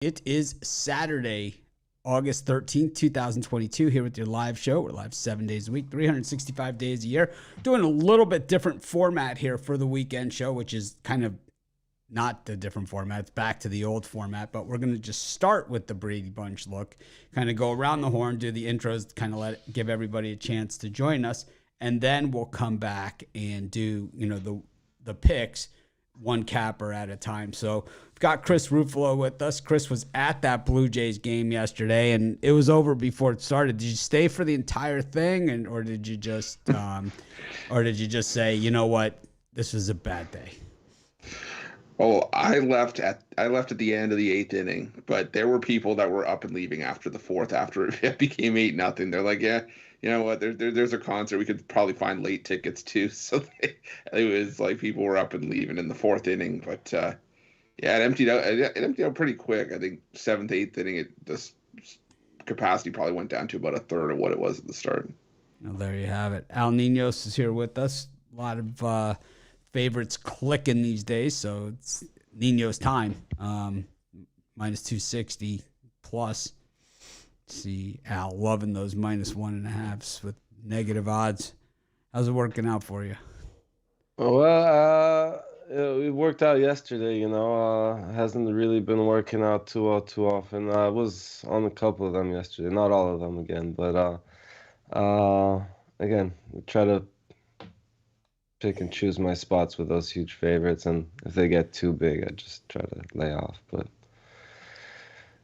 It is Saturday, August 13th, 2022, here with your live show. We're live 7 days a week, 365 days a year. Doing a little bit different format here for the weekend show, which is kind of not the different format. It's back to the old format, but we're going to just start with the Brady Bunch look, kind of go around the horn, do the intros, kind of give everybody a chance to join us, and then we'll come back and do, the picks, one capper at a time. So we've got Chris Ruffolo with us. Chris was at that Blue Jays game yesterday, and it was over before it started. Did you stay for the entire thing, or did you just, say, you know what, this was a bad day? Oh, I left at the end of the eighth inning, but there were people that were up and leaving after the fourth. After it became 8-0, they're like, yeah, you know what? There's a concert. We could probably find late tickets too. So it was like people were up and leaving in the fourth inning. But yeah, it emptied out. It emptied out pretty quick. I think seventh, eighth inning, the capacity probably went down to about a third of what it was at the start. Well, there you have it. Al Ninos is here with us. A lot of favorites clicking these days, so it's Ninos time. Minus 260 plus. See Al loving those minus 1.5s with negative odds. How's it working out for you? Well, it worked out yesterday. Hasn't really been working out too often. I was on a couple of them yesterday, not all of them again, but again, try to pick and choose my spots with those huge favorites, and if they get too big, I just try to lay off. But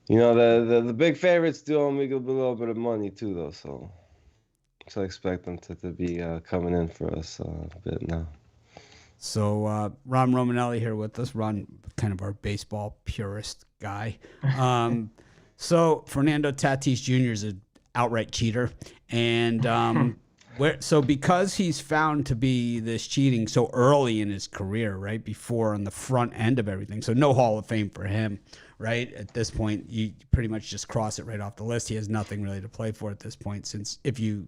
the big favorites do owe me a little bit of money too, though. So I expect them to be coming in for us a bit now. So Ron Romanelli here with us. Ron, kind of our baseball purist guy. So Fernando Tatis Jr. is an outright cheater, and so because he's found to be this cheating so early in his career, right before on the front end of everything, so no Hall of Fame for him, right? At this point, you pretty much just cross it right off the list. He has nothing really to play for at this point, since if you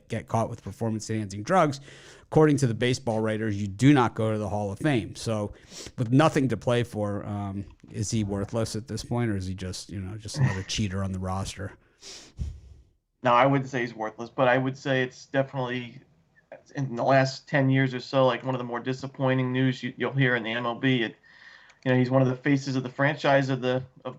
get caught with performance-enhancing drugs, according to the baseball writers, you do not go to the Hall of Fame. So with nothing to play for, is he worthless at this point, or is he just another cheater on the roster? No, I wouldn't say he's worthless, but I would say it's definitely, in the last 10 years or so, like one of the more disappointing news you'll hear in the MLB. He's one of the faces of the franchise of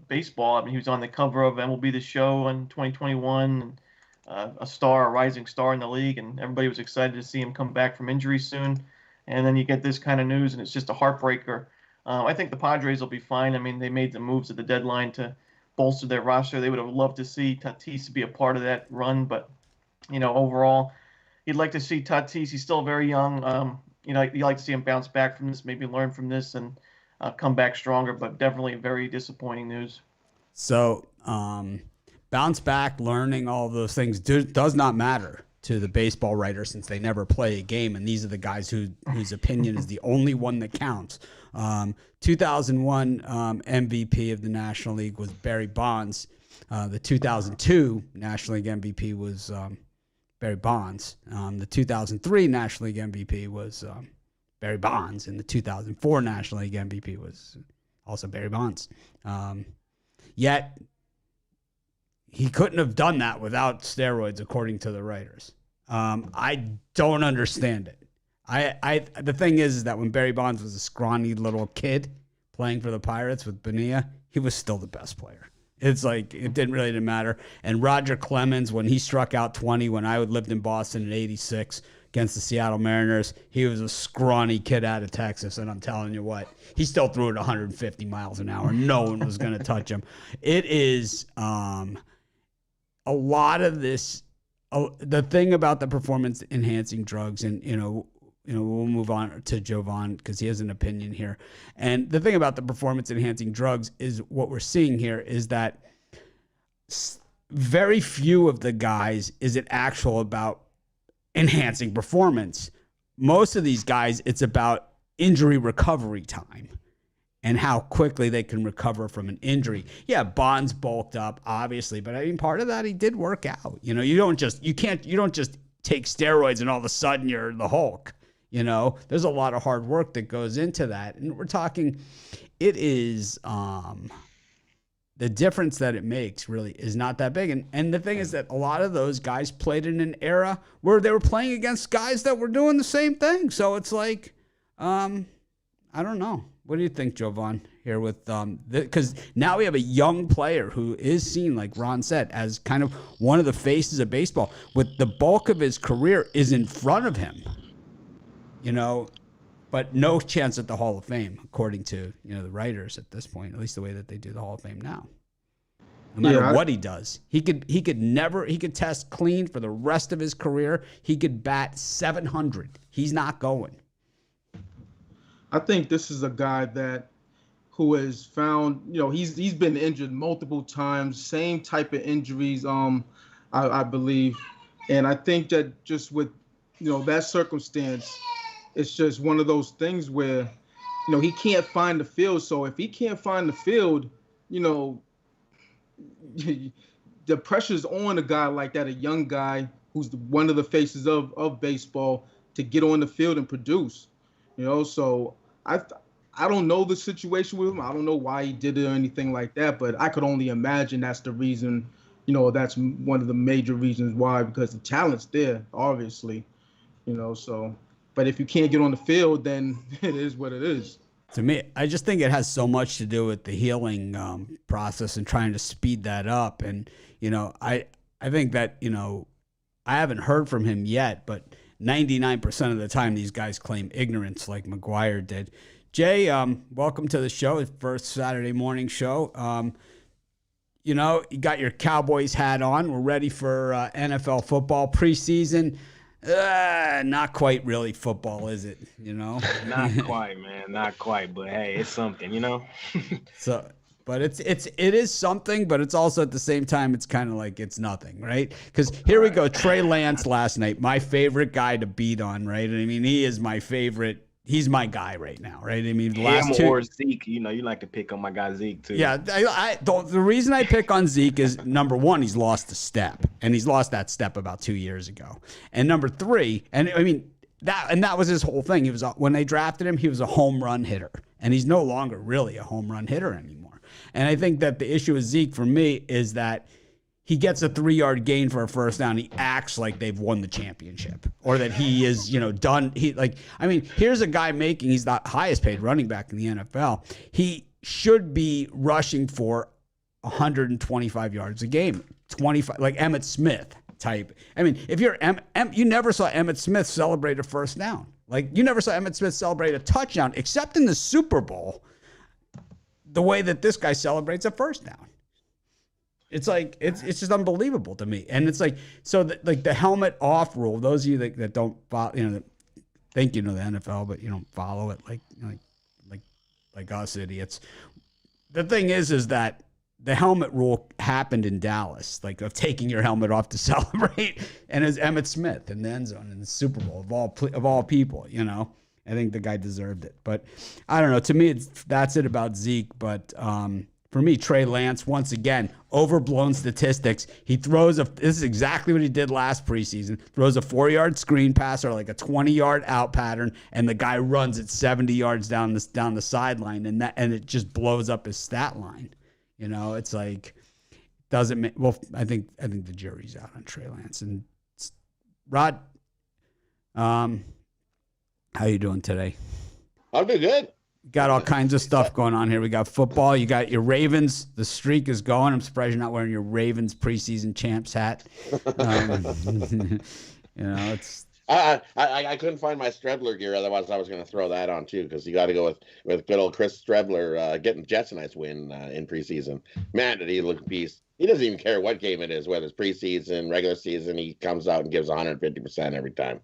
baseball. I mean, he was on the cover of MLB The Show in 2021, a rising star in the league, and everybody was excited to see him come back from injury soon. And then you get this kind of news, and it's just a heartbreaker. I think the Padres will be fine. I mean, they made the moves at the deadline to bolster their roster. They would have loved to see Tatis be a part of that run, but overall, you'd like to see Tatis. He's still very young. You'd like to see him bounce back from this, maybe learn from this, and come back stronger. But definitely very disappointing news. So bounce back, learning, all of those things does not matter to the baseball writer, since they never play a game, and these are the guys whose opinion is the only one that counts. 2001 MVP of the National League was Barry Bonds. The 2002 National League MVP was Barry Bonds. The 2003 National League MVP was Barry Bonds, and the 2004 National League MVP was also Barry Bonds. Yet he couldn't have done that without steroids, according to the writers. I don't understand it. The thing is that when Barry Bonds was a scrawny little kid playing for the Pirates with Bonilla, he was still the best player. It's like it didn't matter. And Roger Clemens, when he struck out 20 when I lived in Boston in '86 against the Seattle Mariners, he was a scrawny kid out of Texas, and I'm telling you what, he still threw it 150 miles an hour. No one was going to touch him. It is a lot of this. The thing about the performance-enhancing drugs, and we'll move on to Jovan because he has an opinion here. And the thing about the performance-enhancing drugs is what we're seeing here is that very few of the guys is it actual about enhancing performance. Most of these guys, it's about injury recovery time and how quickly they can recover from an injury. Yeah, Bonds bulked up, obviously, but I mean, part of that he did work out. You don't just take steroids and all of a sudden you're the Hulk. There's a lot of hard work that goes into that. And we're talking, it is the difference that it makes really is not that big. And the thing is that a lot of those guys played in an era where they were playing against guys that were doing the same thing. So it's like, I don't know. What do you think, Jovan, here with because now we have a young player who is seen, like Ron said, as kind of one of the faces of baseball, with the bulk of his career is in front of him, but no chance at the Hall of Fame, according to the writers at this point, at least the way that they do the Hall of Fame now. No matter what he does, he could test clean for the rest of his career. He could bat 700. He's not going. I think this is a guy who has found, he's been injured multiple times, same type of injuries, I believe. And I think that just with, that circumstance, it's just one of those things where, he can't find the field. So if he can't find the field, the pressure's on a guy like that, a young guy who's one of the faces of baseball, to get on the field and produce. So I don't know the situation with him. I don't know why he did it or anything like that, but I could only imagine that's the reason, that's one of the major reasons why, because the talent's there, obviously, so, but if you can't get on the field, then it is what it is. To me, I just think it has so much to do with the healing process and trying to speed that up. And, I think that, I haven't heard from him yet, but 99% of the time, these guys claim ignorance like McGuire did. Jay, welcome to the show, his first Saturday morning show. You got your Cowboys hat on. We're ready for NFL football preseason. Not quite really football, is it? Not quite, man. Not quite. But hey, it's something, So. But it is something, but it's also at the same time, it's kind of like it's nothing, right? Because here we go, Trey Lance last night, my favorite guy to beat on, right? I mean, he is my favorite. He's my guy right now, right? I mean, the last two. Or Zeke, you like to pick on my guy Zeke too. Yeah, the reason I pick on Zeke is, number one, he's lost a step, and he's lost that step about 2 years ago. And number three, and I mean, that was his whole thing. He was, when they drafted him, he was a home run hitter, and he's no longer really a home run hitter anymore. And I think that the issue with Zeke for me is that he gets a 3-yard gain for a first down. He acts like they've won the championship, or that he is, done. Here's a guy he's the highest paid running back in the NFL. He should be rushing for 125 yards a game, 25, like Emmitt Smith type. I mean, if you're you never saw Emmitt Smith celebrate a first down. Like, you never saw Emmitt Smith celebrate a touchdown, except in the Super Bowl, the way that this guy celebrates a first down. It's like, it's just unbelievable to me. And it's like, so like the helmet off rule, those of you that don't follow, that think the NFL, but you don't follow it like us idiots. The thing is that the helmet rule happened in Dallas, like of taking your helmet off to celebrate, and as Emmitt Smith in the end zone in the Super Bowl of all people, I think the guy deserved it. But I don't know. To me, that's it about Zeke. But for me, Trey Lance, once again, overblown statistics. He throws this is exactly what he did last preseason. Throws a 4-yard screen pass or like a 20-yard out pattern, and the guy runs it 70 yards down the sideline, and it just blows up his stat line. It's like, doesn't make, well, I think the jury's out on Trey Lance. And Rod, how you doing today? I'm doing good. Got all kinds of stuff going on here. We got football. You got your Ravens. The streak is going. I'm surprised you're not wearing your Ravens preseason champs hat. It's. I couldn't find my Strebler gear. Otherwise, I was going to throw that on too, because you got to go with good old Chris Strebler getting Jets a nice win in preseason. Man, did he look a piece. He doesn't even care what game it is, whether it's preseason, regular season. He comes out and gives 150% every time.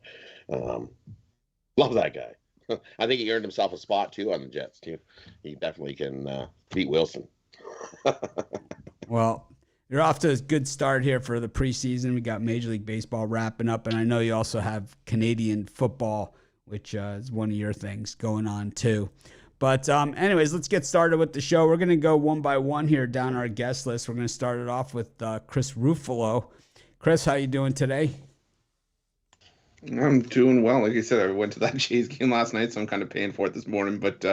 Love that guy. I think he earned himself a spot too on the Jets too. He definitely can beat Wilson. Well, you're off to a good start here for the preseason. We got Major League Baseball wrapping up, and I know you also have Canadian football, which is one of your things going on too. But anyways, let's get started with the show. We're going to go one by one here down our guest list. We're going to start it off with Chris Ruffolo. Chris, how you doing today? I'm doing well. Like I said, I went to that Jays game last night, so I'm kind of paying for it this morning. But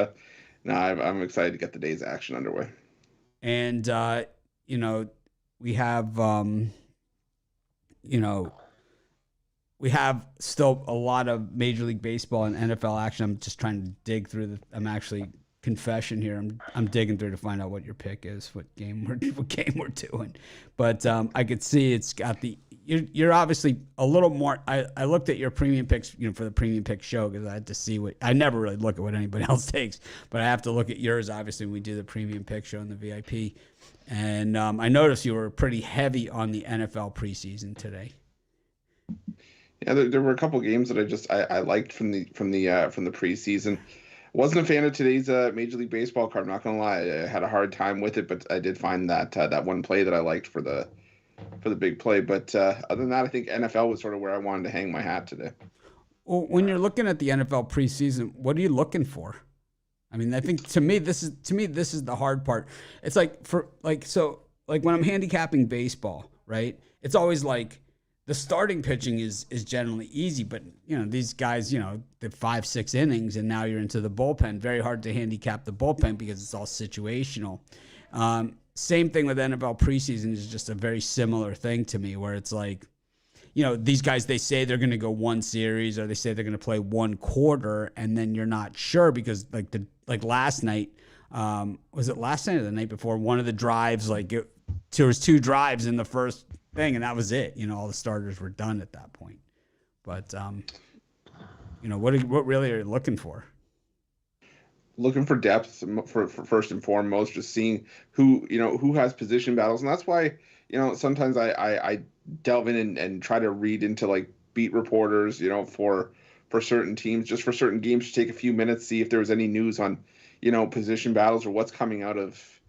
no, I'm excited to get the day's action underway. And you know, we have, you know, we have still a lot of Major League Baseball and NFL action. I'm just trying to dig through I'm actually confession here. I'm digging through to find out what your pick is, what game we're doing. But I could see it's got you're obviously a little more. I looked at your premium picks, you know, for the premium pick show because I had to see I never really look at what anybody else takes, but I have to look at yours. Obviously, when we do the premium pick show and the VIP, and I noticed you were pretty heavy on the NFL preseason today. Yeah, there were a couple games that I liked from the preseason. Wasn't a fan of today's Major League Baseball card. I'm not gonna lie, I had a hard time with it, but I did find that one play that I liked for the big play. But other than that, I think NFL was sort of where I wanted to hang my hat today. Well, when you're looking at the NFL preseason, what are you looking for? I mean, I think to me this is the hard part. It's like when I'm handicapping baseball, right? It's always like the starting pitching is generally easy, but you know, these guys, you know, the 5-6 innings and now you're into the bullpen. Very hard to handicap the bullpen because it's all situational. Same thing with NFL preseason is just a very similar thing to me where it's like, you know, these guys, they say they're going to go one series or they say they're going to play one quarter and then you're not sure because like last night, was it last night or the night before? One of the drives, there was 2 drives in the first thing and that was it. You know, all the starters were done at that point. But, you know, what really are you looking for? Looking for depth for first and foremost, just seeing who has position battles. And that's why, you know, sometimes I delve in and try to read into like beat reporters, you know, for certain teams, just for certain games, to take a few minutes, see if there was any news on, you know, position battles or what's coming out of,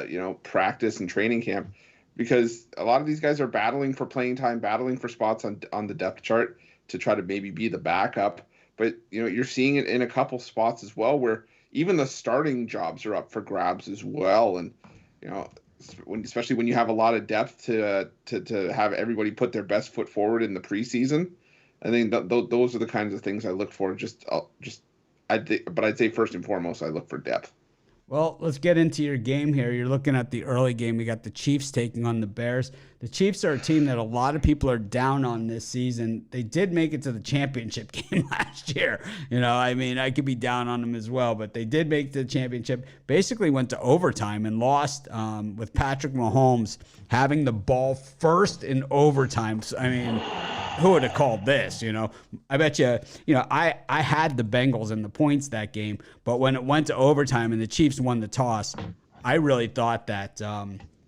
you know, practice and training camp, because a lot of these guys are battling for playing time, battling for spots on the depth chart to try to maybe be the backup. But, you know, you're seeing it in a couple spots as well where even the starting jobs are up for grabs as well. And, you know, especially when you have a lot of depth to have everybody put their best foot forward in the preseason, I think those are the kinds of things I look for. But I'd say first and foremost, I look for depth. Well, let's get into your game here. You're looking at the early game. We got the Chiefs taking on the Bears. The Chiefs are a team that a lot of people are down on this season. They did make it to the championship game last year. You know, I mean, I could be down on them as well, but they did make the championship. Basically went to overtime and lost with Patrick Mahomes having the ball first in overtime. So, I mean, who would have called this? You know, I bet you know, I had the Bengals and the points that game, but when it went to overtime and the Chiefs won the toss, I really thought that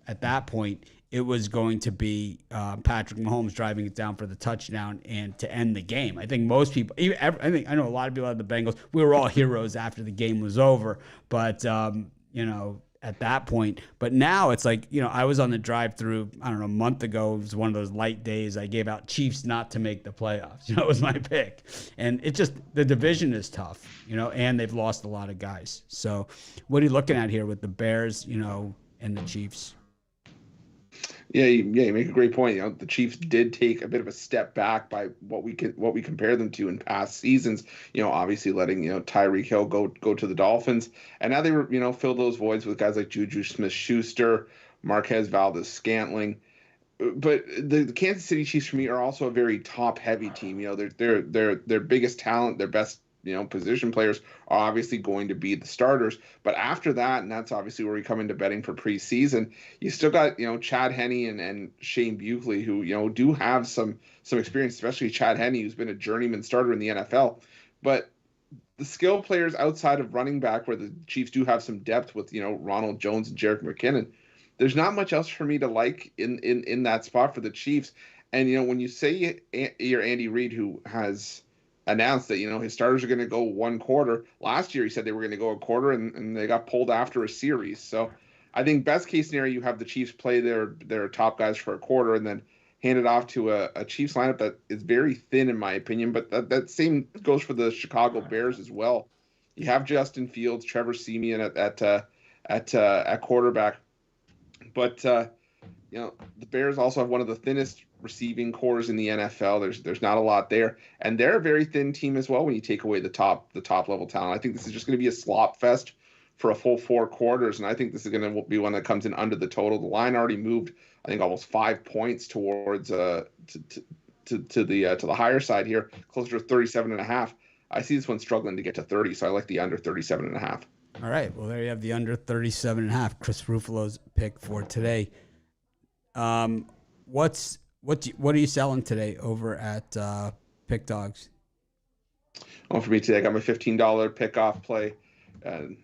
at that point it was going to be Patrick Mahomes driving it down for the touchdown and to end the game. I think most people, I know a lot of people had the Bengals. We were all heroes after the game was over, but you know, at that point. But now it's like, you know, I was on the drive-through, I don't know, a month ago. It was one of those light days. I gave out Chiefs not to make the playoffs. You know, it was my pick. And it just, the division is tough, you know, and they've lost a lot of guys. So what are you looking at here with the Bears, you know, and the Chiefs? Yeah, you make a great point. You know, the Chiefs did take a bit of a step back by what we compare them to in past seasons. You know, obviously letting, you know, Tyreek Hill go to the Dolphins, and now they were, you know, fill those voids with guys like Juju Smith-Schuster, Marquez Valdes-Scantling. But the Kansas City Chiefs for me are also a very top-heavy team. You know, their biggest talent, their best, you know, position players are obviously going to be the starters. But after that, and that's obviously where we come into betting for preseason, you still got, you know, Chad Henne and Shane Buechele, who, you know, do have some experience, especially Chad Henne, who's been a journeyman starter in the NFL. But the skill players outside of running back, where the Chiefs do have some depth with, you know, Ronald Jones and Jerick McKinnon, there's not much else for me to like in that spot for the Chiefs. And, you know, when you say you're Andy Reid, who has announced that, you know, his starters are going to go one quarter. Last year, he said they were going to go a quarter, and they got pulled after a series. So I think best case scenario, you have the Chiefs play their top guys for a quarter and then hand it off to a Chiefs lineup that is very thin, in my opinion. But that same goes for the Chicago Bears as well. You have Justin Fields, Trevor Siemian at quarterback. But, you know, the Bears also have one of the thinnest receiving cores in the NFL. There's not a lot there, and they're a very thin team as well when you take away the top level talent. I think this is just going to be a slop fest for a full 4 quarters, and I think this is going to be one that comes in under the total. The line already moved, I think, almost 5 points towards to the higher side here, closer to 37.5. I see this one struggling to get to 30, so I like the under 37.5. All right. Well, there you have the under 37.5. Chris Ruffolo's pick for today. What are you selling today over at PickDawgz? Well, for me today, I got my $15 pickoff play.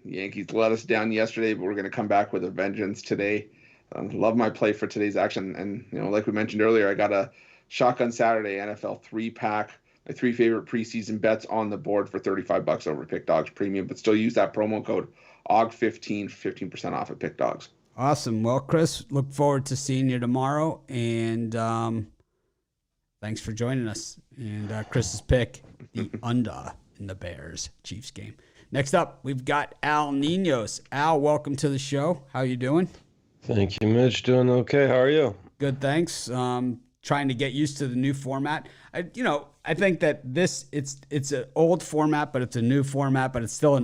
Yankees let us down yesterday, but we're going to come back with a vengeance today. Love my play for today's action. And, like we mentioned earlier, I got a Shotgun Saturday NFL 3-pack, my 3 favorite preseason bets on the board for $35 over PickDawgz Premium, but still use that promo code OG15 for 15% off at PickDawgz. Awesome. Well, Chris, look forward to seeing you tomorrow. And thanks for joining us. And Chris's pick, the under in the Bears-Chiefs game. Next up, we've got Al Ninos. Al, welcome to the show. How you doing? Thank you, Mitch. Doing okay. How are you? Good, thanks. Trying to get used to the new format. I think that it's an old format, but it's a new format, but it's still a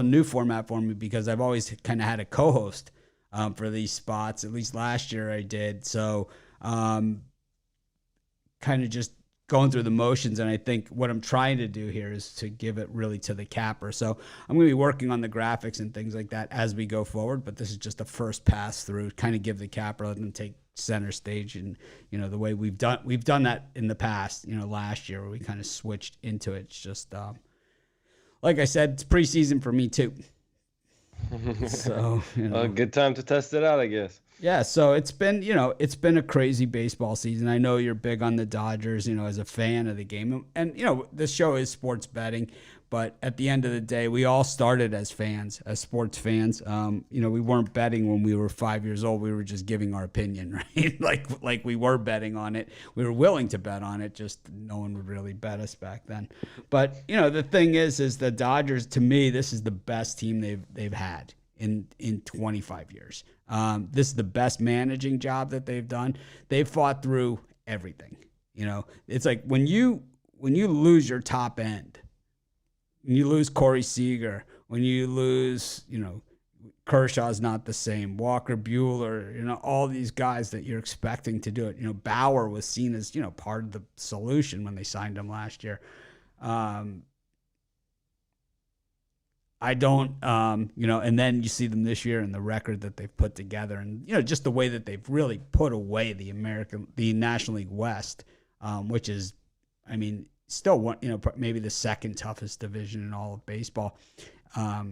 new format for me because I've always kind of had a co-host for these spots. At least last year I did. So kind of just going through the motions, and I think what I'm trying to do here is to give it really to the capper. So I'm going to be working on the graphics and things like that as we go forward, but this is just a first pass through, kind of give the capper, let them take center stage, and the way we've done that in the past, last year where we kind of switched into it. It's just like I said, it's preseason for me too. So a good time to test it out, I guess. Yeah, so it's been a crazy baseball season. I know you're big on the Dodgers, as a fan of the game. And this show is sports betting, but at the end of the day, we all started as fans, as sports fans. We weren't betting when we were 5 years old. We were just giving our opinion, right? like we were betting on it. We were willing to bet on it, just no one would really bet us back then. But, the thing is the Dodgers, to me, this is the best team they've had in 25 years. This is the best managing job that they've done. They've fought through everything. It's like when you lose your top end, when you lose Corey Seager, when you lose, Kershaw's not the same, Walker Buehler, all these guys that you're expecting to do it. Bauer was seen as, part of the solution when they signed him last year. I don't, and then you see them this year and the record that they've put together, and just the way that they've really put away the National League West, which is, still one, maybe the second toughest division in all of baseball. I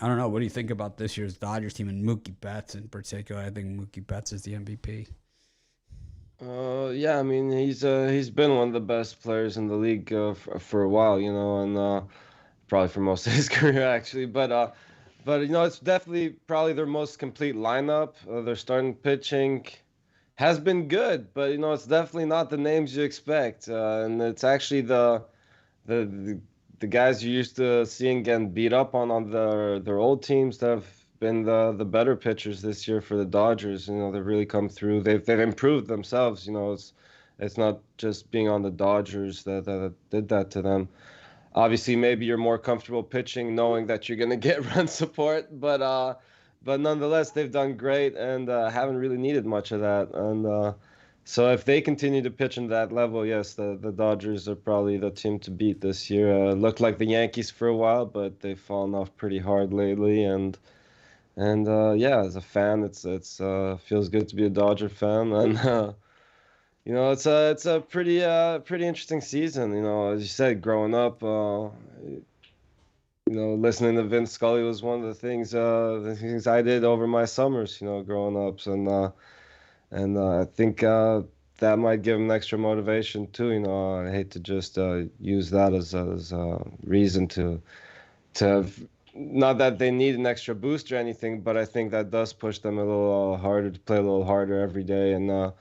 don't know. What do you think about this year's Dodgers team and Mookie Betts in particular? I think Mookie Betts is the MVP. Yeah, he's been one of the best players in the league for a while, and probably for most of his career actually, but it's definitely probably their most complete lineup. Their starting pitching has been good, but it's definitely not the names you expect, and it's actually the guys you're used to seeing getting beat up on their old teams that have been the better pitchers this year for the Dodgers. They've really come through. They've improved themselves. It's not just being on the Dodgers that did that to them. Obviously, maybe you're more comfortable pitching knowing that you're going to get run support, but nonetheless, they've done great and haven't really needed much of that. And so if they continue to pitch in that level, yes, the Dodgers are probably the team to beat this year. Looked like the Yankees for a while, but they've fallen off pretty hard lately. And yeah, as a fan, it's feels good to be a Dodger fan. And it's a pretty interesting season. As you said, growing up, listening to Vince Scully was one of the things I did over my summers, growing up, and I think that might give them extra motivation too. I hate to just use that as a reason to not that they need an extra boost or anything, but I think that does push them a little harder to play a little harder every day, and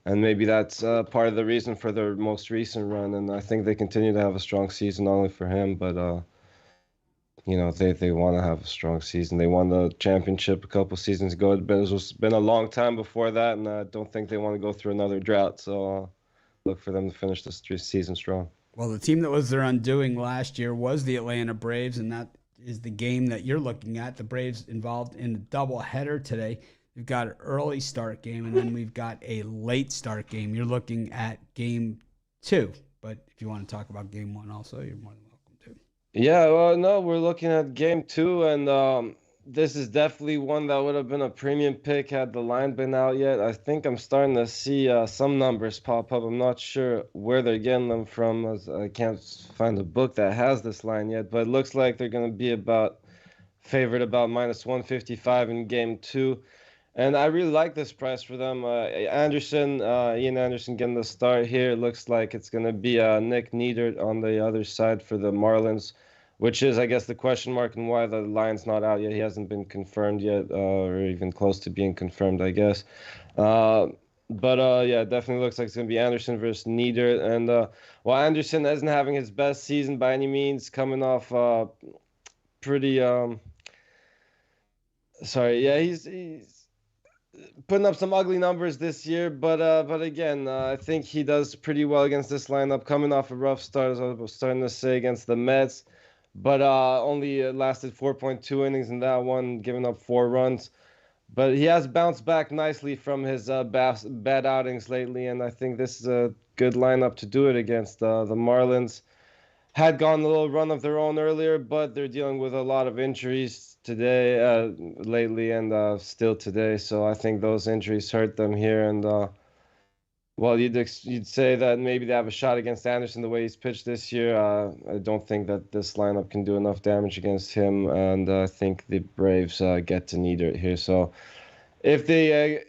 maybe that's part of the reason for their most recent run. And I think they continue to have a strong season, not only for him, but they want to have a strong season. They won the championship a couple seasons ago. It's been a long time before that, and I don't think they want to go through another drought. So look for them to finish this season strong. Well, the team that was their undoing last year was the Atlanta Braves, and that is the game that you're looking at. The Braves involved in a doubleheader today. We've got an early start game, and then we've got a late start game. You're looking at game 2. But if you want to talk about game 1 also, you're more than welcome to. Yeah, well, no, we're looking at game 2, and this is definitely one that would have been a premium pick had the line been out yet. I think I'm starting to see some numbers pop up. I'm not sure where they're getting them from, as I can't find a book that has this line yet, but it looks like they're going to be favored about minus 155 in game 2. And I really like this price for them. Ian Anderson getting the start here. It looks like it's going to be Nick Neidert on the other side for the Marlins, which is, I guess, the question mark and why the line's not out yet. He hasn't been confirmed yet, or even close to being confirmed, I guess. Yeah, it definitely looks like it's going to be Anderson versus Neidert. And while Anderson isn't having his best season by any means, coming off pretty he's putting up some ugly numbers this year, but again, I think he does pretty well against this lineup, coming off a rough start, as I was starting to say, against the Mets, but only lasted 4.2 innings in that one, giving up 4 runs. But he has bounced back nicely from his bad outings lately, and I think this is a good lineup to do it against. The Marlins had gone a little run of their own earlier, but they're dealing with a lot of injuries lately, and still today. So I think those injuries hurt them here. And well, you'd say that maybe they have a shot against Anderson the way he's pitched this year. I don't think that this lineup can do enough damage against him, and I think the Braves get to Neidert here. So if they're,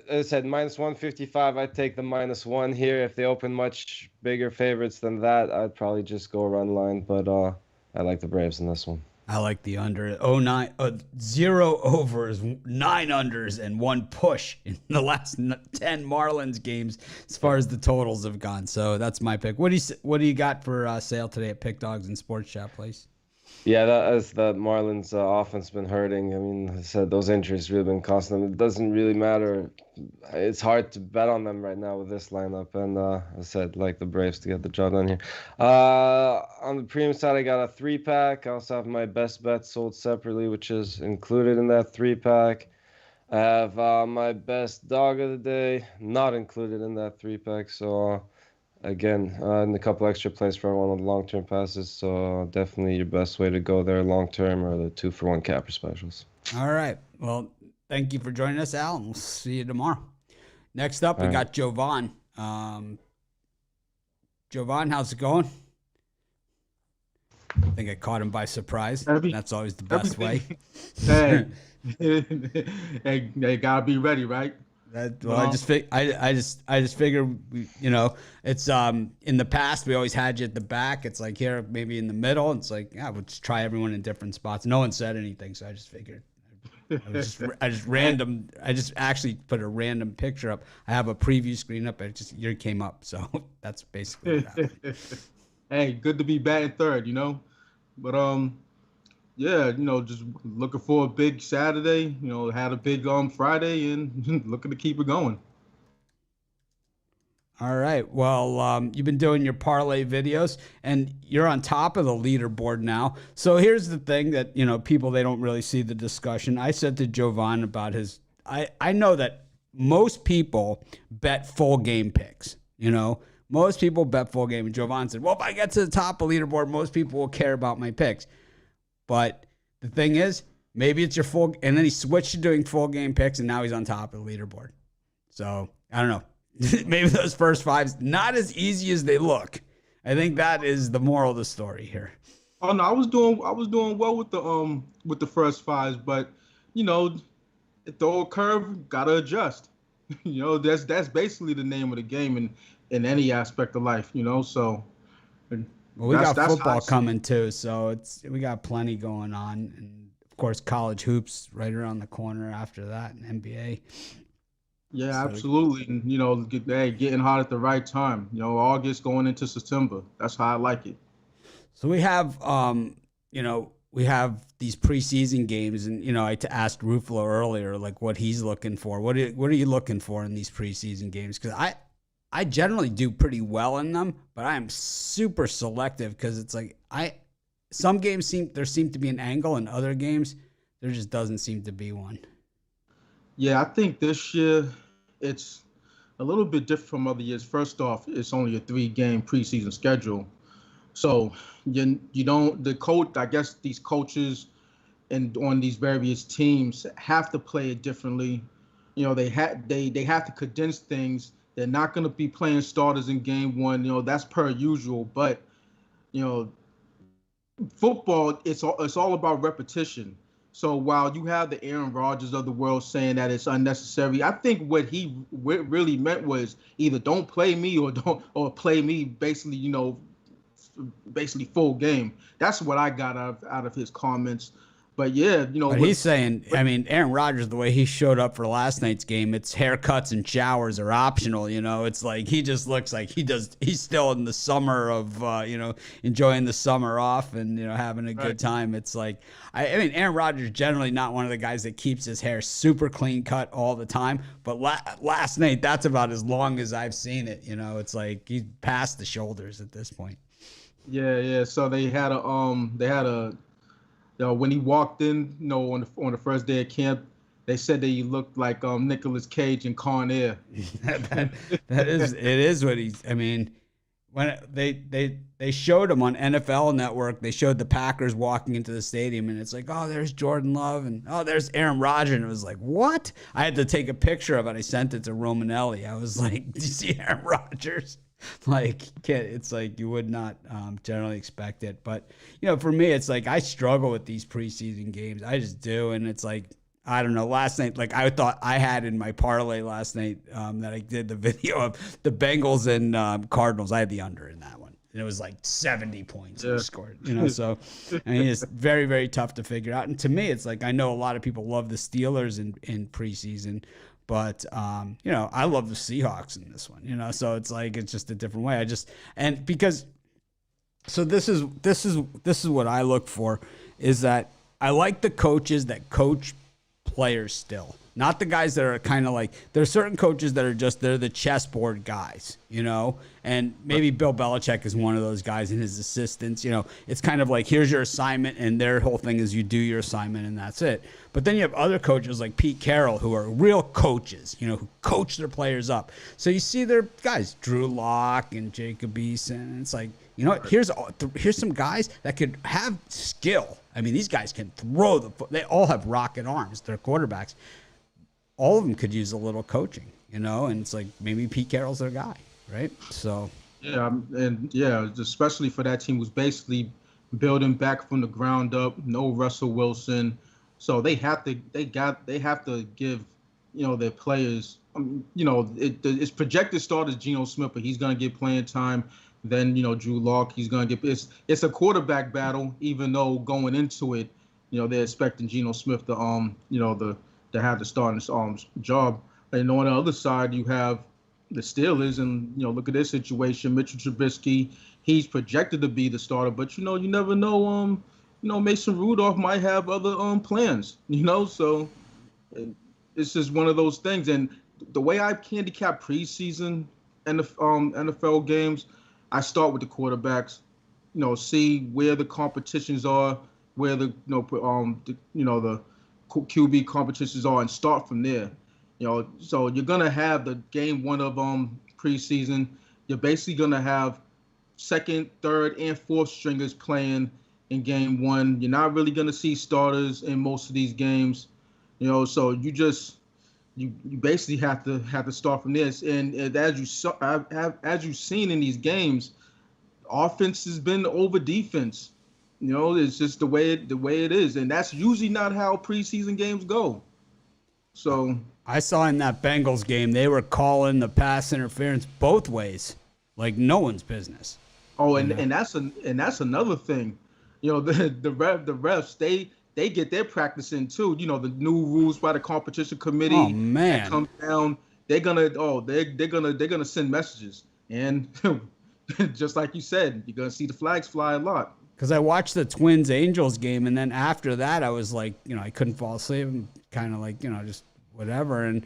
as I said, minus 155, I'd take the -1 here. If they open much bigger favorites than that, I'd probably just go run line. But I like the Braves in this one. I like the under. 0 overs, 9 unders, and 1 push in the last 10 Marlins games as far as the totals have gone. So that's my pick. What do you got for sale today at PickDawgz and Sports Chat, please? Yeah, that is the Marlins offense been hurting. I mean, I said those injuries really been costing them. It doesn't really matter. It's hard to bet on them right now with this lineup. And I said, like the Braves to get the job done here. On the premium side, I got a 3-pack. I also have my best bets sold separately, which is included in that 3-pack. I have my best dog of the day, not included in that 3-pack. So again, and a couple extra plays for one of the long-term passes. So definitely your best way to go there long-term are the 2-for-1 capper specials. All right. Well, thank you for joining us, Al, and we'll see you tomorrow. Next up, we got Jovan. Jovan, how's it going? I think I caught him by surprise. That's always the best way. Hey, they gotta be ready, right? I just figured, it's in the past we always had you at the back. It's like here, maybe in the middle. It's like, yeah, we'll just try everyone in different spots. No one said anything, so I just figured. I just actually put a random picture up. I have a preview screen up, and you came up, so that's basically what happened. Hey, good to be batting third, but yeah, just looking for a big Saturday. Had a big Friday, and looking to keep it going. All right. Well, you've been doing your parlay videos, and you're on top of the leaderboard now. So here's the thing that people, they don't really see the discussion. I said to Jovan about his. I know that most people bet full game picks. Most people bet full game. And Jovan said, well, if I get to the top of the leaderboard, most people will care about my picks. But the thing is, maybe it's your full, and then he switched to doing full game picks, and now he's on top of the leaderboard. So I don't know. Maybe those first 5's not as easy as they look. I think that is the moral of the story here. Oh no, I was doing well with the first 5's, but if the old curve, gotta adjust. That's basically the name of the game in any aspect of life. So. Well, we got football coming too, so we got plenty going on, and of course college hoops right around the corner after that, and NBA. Yeah, so, absolutely. And getting hot at the right time. August going into September. That's how I like it. So we have we have these preseason games, and I asked Ruffolo earlier like what he's looking for. What are you looking for in these preseason games? Because I generally do pretty well in them, but I am super selective because it's like some games there seem to be an angle, and other games there just doesn't seem to be one. Yeah, I think this year it's a little bit different from other years. First off, it's only a 3-game preseason schedule. So you don't the coach. I guess these coaches and on these various teams have to play it differently. They have to condense things. They're not going to be playing starters in game 1. That's per usual. But football, it's all about repetition. So while you have the Aaron Rodgers of the world saying that it's unnecessary, I think what he really meant was either don't play me or play me basically, basically full game. That's what I got out of his comments. But yeah, But he's saying, I mean, Aaron Rodgers, the way he showed up for last night's game, it's haircuts and showers are optional. It's like he just looks like he's still in the summer of, enjoying the summer off and, having a good time. It's like, I mean, Aaron Rodgers generally not one of the guys that keeps his hair super clean cut all the time. But last night, that's about as long as I've seen it. It's like he's past the shoulders at this point. Yeah. So they had a. When he walked in, on the first day of camp, they said that he looked like Nicolas Cage in Con Air. It is what he's. I mean, when they showed him on NFL Network, they showed the Packers walking into the stadium, and it's like, oh, there's Jordan Love, and oh, there's Aaron Rodgers, and it was like, what? I had to take a picture of it. I sent it to Romanelli. I was like, do you see Aaron Rodgers? Like, it's like you would not generally expect it. But, for me, it's like I struggle with these preseason games. I just do. And it's like, I don't know. Last night, like I thought I had in my parlay last night that I did the video of the Bengals and Cardinals. I had the under in that one. And it was like 70 points scored, So, I mean, it's very, very tough to figure out. And to me, it's like I know a lot of people love the Steelers in preseason. But, I love the Seahawks in this one, so it's like, it's just a different way. So this is what I look for is that I like the coaches that coach players still, not the guys that are kind of like, there's certain coaches that are they're the chessboard guys, and maybe Bill Belichick is one of those guys and his assistants, it's kind of like, here's your assignment. And their whole thing is you do your assignment and that's it. But then you have other coaches like Pete Carroll who are real coaches, who coach their players up. So you see their guys, Drew Lock and Jacob Eason. And it's like, here's some guys that could have skill. I mean, these guys can throw they all have rocket arms. They're quarterbacks. All of them could use a little coaching, and it's like maybe Pete Carroll's their guy, right? So especially for that team who's basically building back from the ground up. No Russell Wilson, so they have to give their players. It's projected start as Geno Smith, but he's gonna get playing time. Then Drew Lock, he's gonna get. It's a quarterback battle, even though going into it, they're expecting Geno Smith to have the starting job. And on the other side, you have the Steelers, and look at this situation. Mitchell Trubisky, he's projected to be the starter, but you never know. Mason Rudolph might have other plans. So it's just one of those things. And the way I handicap preseason and the NFL games, I start with the quarterbacks. See where the competitions are, where the the QB competitions are, and start from there. So you're gonna have the game 1 of preseason. You're basically gonna have second, third, and fourth stringers playing in game 1. You're not really gonna see starters in most of these games. So you basically have to start from this. And as you've seen in these games, offense has been over defense. It's just the way it is, and that's usually not how preseason games go. So I saw in that Bengals game they were calling the pass interference both ways, like no one's business. Oh, and that's another thing. The refs they get their practice in too. The new rules by the competition committee. Oh man, that come down. They're gonna send messages, and just like you said, you're gonna see the flags fly a lot. Because I watched the Twins-Angels game, and then after that, I was like, I couldn't fall asleep. I'm kind of like, just whatever. And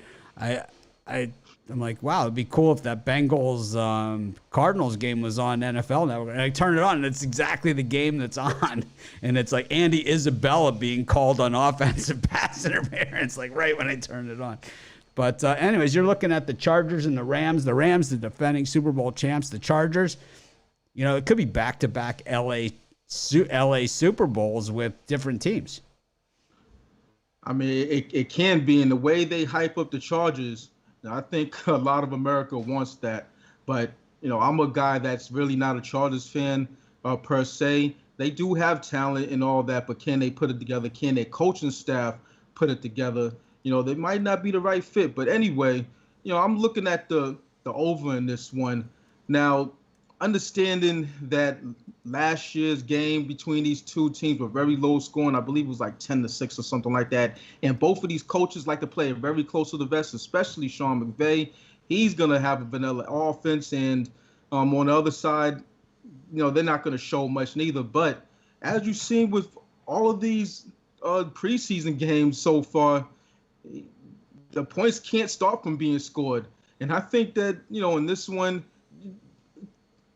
I'm like, wow, it'd be cool if that Bengals Cardinals game was on NFL Network. And I turn it on, and it's exactly the game that's on. And it's like Andy Isabella being called on offensive pass interference, like right when I turned it on. But anyways, you're looking at the Chargers and the Rams. The Rams, the defending Super Bowl champs. The Chargers, it could be back-to-back LA Super Bowls with different teams. I mean, it can be. In the way they hype up the Chargers, I think a lot of America wants that. But, I'm a guy that's really not a Chargers fan per se. They do have talent and all that, but can they put it together? Can their coaching staff put it together? They might not be the right fit. But anyway, I'm looking at the over in this one. Now, understanding that last year's game between these two teams were very low scoring. I believe it was like 10-6 or something like that. And both of these coaches like to play very close to the vest, especially Sean McVay. He's going to have a vanilla offense. And on the other side, they're not going to show much neither. But as you've seen with all of these preseason games so far, the points can't stop from being scored. And I think that, in this one,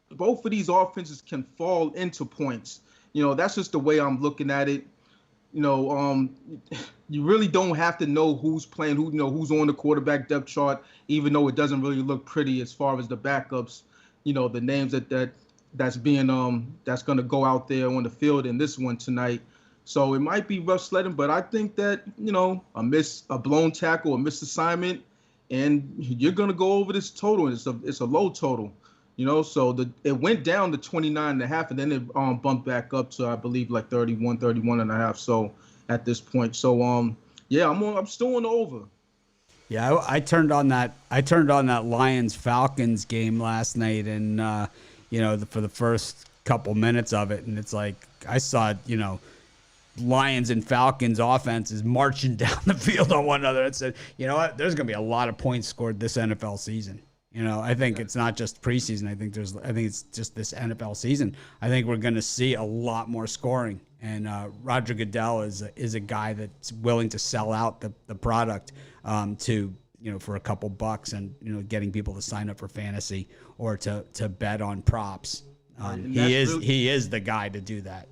both of these offenses can fall into points. That's just the way I'm looking at it. You really don't have to know who's playing, who's on the quarterback depth chart, even though it doesn't really look pretty as far as the backups, the names that's being that's going to go out there on the field in this one tonight. So it might be rough sledding, but I think that, a blown tackle, a missed assignment, and you're going to go over this total. It's a low total, so it went down to 29.5, and then it bumped back up to, I believe, like 31.5. So at this point, so I'm still on the over. Yeah, I turned on that Lions-Falcons game last night, and for the first couple minutes of it, and it's like I saw Lions and Falcons offense is marching down the field on one another. It said, you know what? There's going to be a lot of points scored this NFL season. I think it's not just preseason. I think it's just this NFL season. I think we're going to see a lot more scoring. And Roger Goodell is a guy that's willing to sell out the product for a couple bucks and getting people to sign up for fantasy or to bet on props. He is the guy to do that.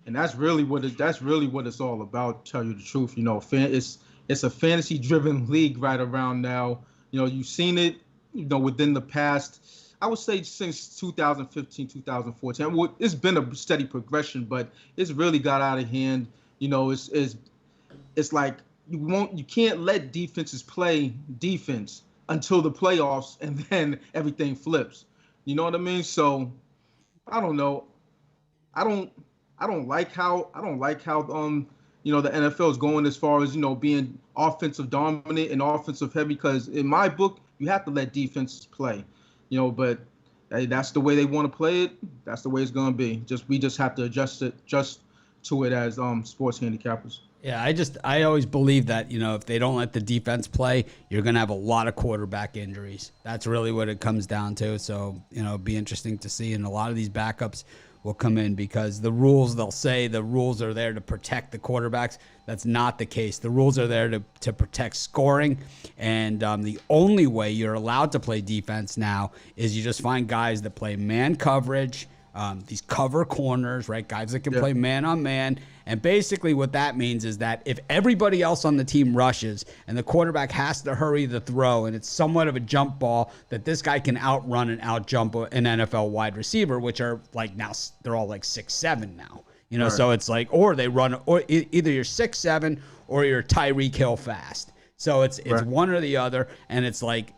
And that's really what it's all about. Tell you the truth, it's a fantasy-driven league right around now. You've seen it, within the past, I would say since 2015, 2014. It's been a steady progression, but it's really got out of hand. It's like you can't let defenses play defense until the playoffs, and then everything flips. You know what I mean? So I don't know. I don't like how the NFL is going as far as being offensive dominant and offensive heavy, because in my book you have to let defense play, but hey, that's the way they want to play it. That's the way it's going to be. We just have to adjust to it as sports handicappers. Yeah, I always believe that, if they don't let the defense play, you're going to have a lot of quarterback injuries. That's really what it comes down to. So, it'd be interesting to see. And a lot of these backups will come in because they'll say the rules are there to protect the quarterbacks. That's not the case. The rules are there to protect scoring. And the only way you're allowed to play defense now is you just find guys that play man coverage, these cover corners, right? Guys that can play man on man. And basically what that means is that if everybody else on the team rushes and the quarterback has to hurry the throw and it's somewhat of a jump ball, that this guy can outrun and outjump an NFL wide receiver, which are like now they're all like 6'7" now. Right. So it's like, or they run, or either you're 6'7" or you're Tyreek Hill fast. So it's right. One or the other, and it's like,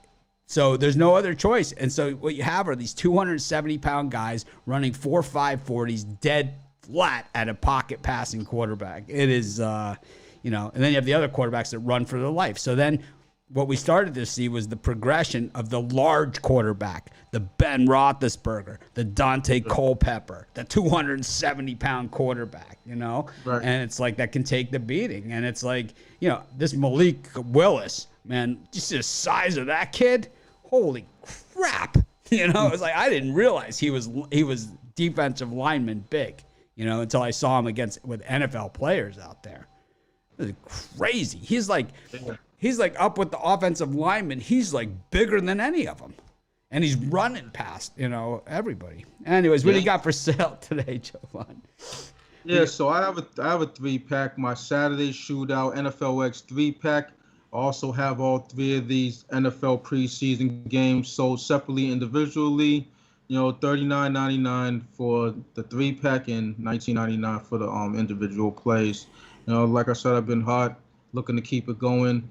so there's no other choice. And so what you have are these 270-pound guys running 4.5 40s dead flat at a pocket passing quarterback. It is, and then you have the other quarterbacks that run for their life. So then what we started to see was the progression of the large quarterback, the Ben Roethlisberger, the Dante Culpepper, the 270-pound quarterback, Right. And it's like that can take the beating. And it's like, this Malik Willis, man, just the size of that kid, holy crap. It's like I didn't realize he was defensive lineman big, until I saw him with NFL players out there. It was crazy. He's like he's like up with the offensive lineman. He's like bigger than any of them. And he's running past, everybody. Anyways, what do you got for sale today, Jovan? Yeah, so I have a 3-pack. My Saturday shootout NFL X 3-pack. I also have all 3 of these NFL preseason games sold separately, individually. $39.99 for the 3-pack and $19.99 for the individual plays. Like I said, I've been hot, looking to keep it going.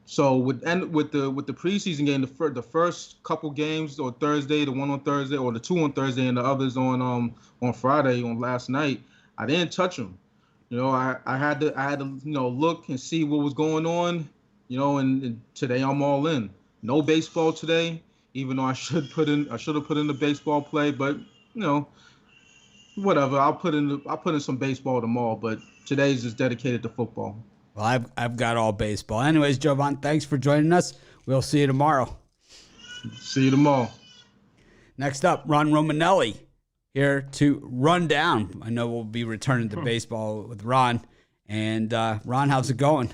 So with the preseason game, the first couple games, or Thursday, the one on Thursday, or the 2 on Thursday, and the others on Friday, on last night, I didn't touch them. I had to look and see what was going on. And today I'm all in. No baseball today, even though I should have put in the baseball play, but whatever. I'll put in some baseball tomorrow, but today's just dedicated to football. Well, I've got all baseball. Anyways, Jovan, thanks for joining us. We'll see you tomorrow. See you tomorrow. Next up, Ron Romanelli here to run down. I know we'll be returning to baseball with Ron. And Ron, how's it going?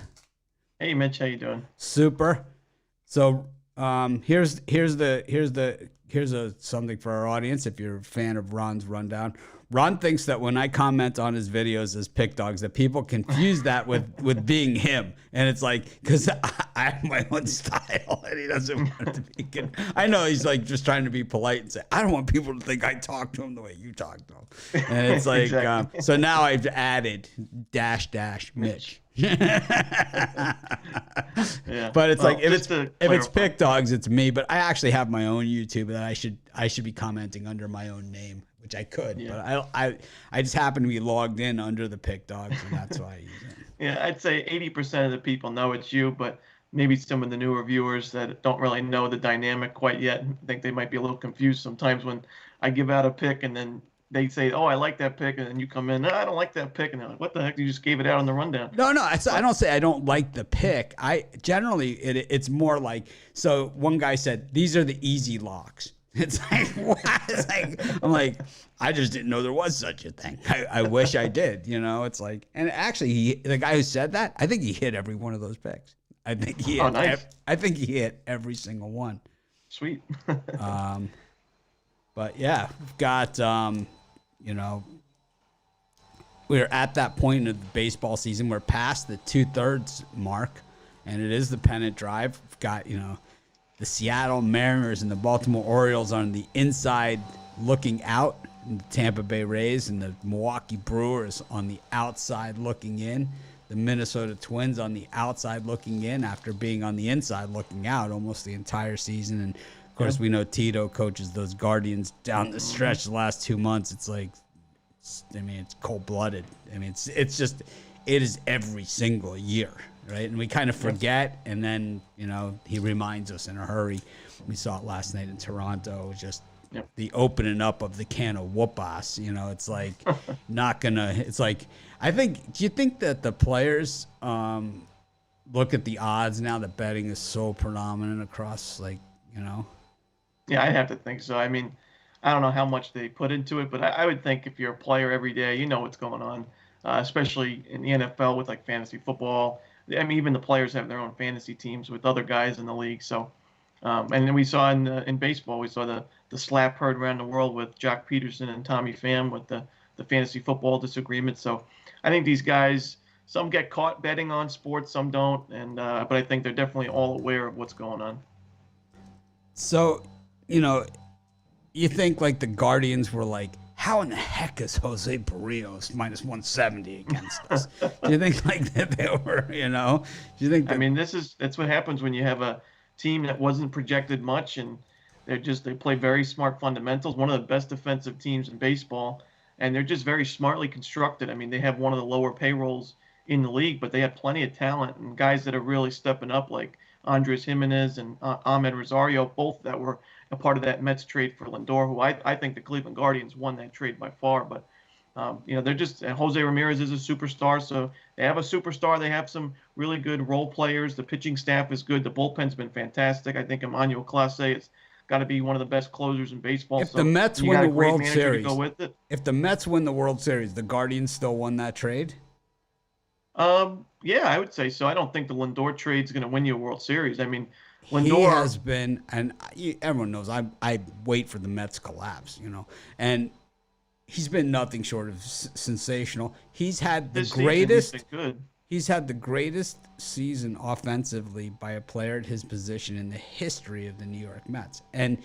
Hey, Mitch, how you doing? Super. So here's something for our audience. If you're a fan of Ron's rundown, Ron thinks that when I comment on his videos as PickDawgz, that people confuse that with being him. And it's like, because I have my own style and he doesn't want to be good. I know he's like just trying to be polite and say, I don't want people to think I talk to him the way you talk to him. And it's like, exactly. So now I've added -- Mitch. Yeah. But it's like, if it's PickDawgz, it's me. But I actually have my own YouTube that I should be commenting under my own name, which I could, but I just happen to be logged in under the PickDawgz, and that's why I use it. Yeah, I'd say 80% of the people know it's you, but maybe some of the newer viewers that don't really know the dynamic quite yet, I think they might be a little confused sometimes when I give out a pick and then they say, oh, I like that pick, and then you come in, no, I don't like that pick, and they're like, what the heck, you just gave it out on the rundown. No, I don't say I don't like the pick. I generally, it's more like, so one guy said, these are the easy locks. It's like, what? It's like, I'm like, I just didn't know there was such a thing. I wish I did, It's like, and actually, the guy who said that, I think he hit every one of those picks. I think he hit, nice. I think he hit every single one. Sweet. But yeah, we've got, we're at that point of the baseball season. We're past the 2/3 mark, and it is the pennant drive. We've got, the Seattle Mariners and the Baltimore Orioles on the inside looking out, and the Tampa Bay Rays and the Milwaukee Brewers on the outside looking in. The Minnesota Twins on the outside looking in after being on the inside looking out almost the entire season. And, of course, we know Tito coaches those Guardians down the stretch the last 2 months. It's like, it's cold-blooded. It is every single year. Right, and we kind of forget, and then he reminds us in a hurry. We saw it last night in Toronto. It was just the opening up of the can of whoop-ass. It's like not gonna. It's like, I think. Do you think that the players look at the odds now that betting is so predominant across, Yeah, I have to think so. I don't know how much they put into it, but I would think if you're a player every day, you know what's going on, especially in the NFL with like fantasy football. Even the players have their own fantasy teams with other guys in the league. So, and then we saw in baseball, we saw the slap heard around the world with Jock Peterson and Tommy Pham with the fantasy football disagreement. So, I think these guys, some get caught betting on sports, some don't, and but I think they're definitely all aware of what's going on. So, you think like the Guardians were like, how in the heck is Jose Barrios minus 170 against us? Do you think like that they were, Do you think that, that's what happens when you have a team that wasn't projected much and they play very smart fundamentals, one of the best defensive teams in baseball, and they're just very smartly constructed. They have one of the lower payrolls in the league, but they have plenty of talent and guys that are really stepping up like Andres Jimenez and Ahmed Rosario, both that were a part of that Mets trade for Lindor, who I think the Cleveland Guardians won that trade by far. But, they're just – Jose Ramirez is a superstar, so they have a superstar. They have some really good role players. The pitching staff is good. The bullpen's been fantastic. I think Emmanuel Clase has got to be one of the best closers in baseball. If the Mets win the World Series, go with it. If the Mets win the World Series, the Guardians still won that trade? Yeah, I would say so. I don't think the Lindor trade is going to win you a World Series. I mean, He Lindor has been, and everyone knows I wait for the Mets collapse, and he's been nothing short of sensational. He's had the this season, greatest. he's been good. He's had the greatest season offensively by a player at his position in the history of the New York Mets. And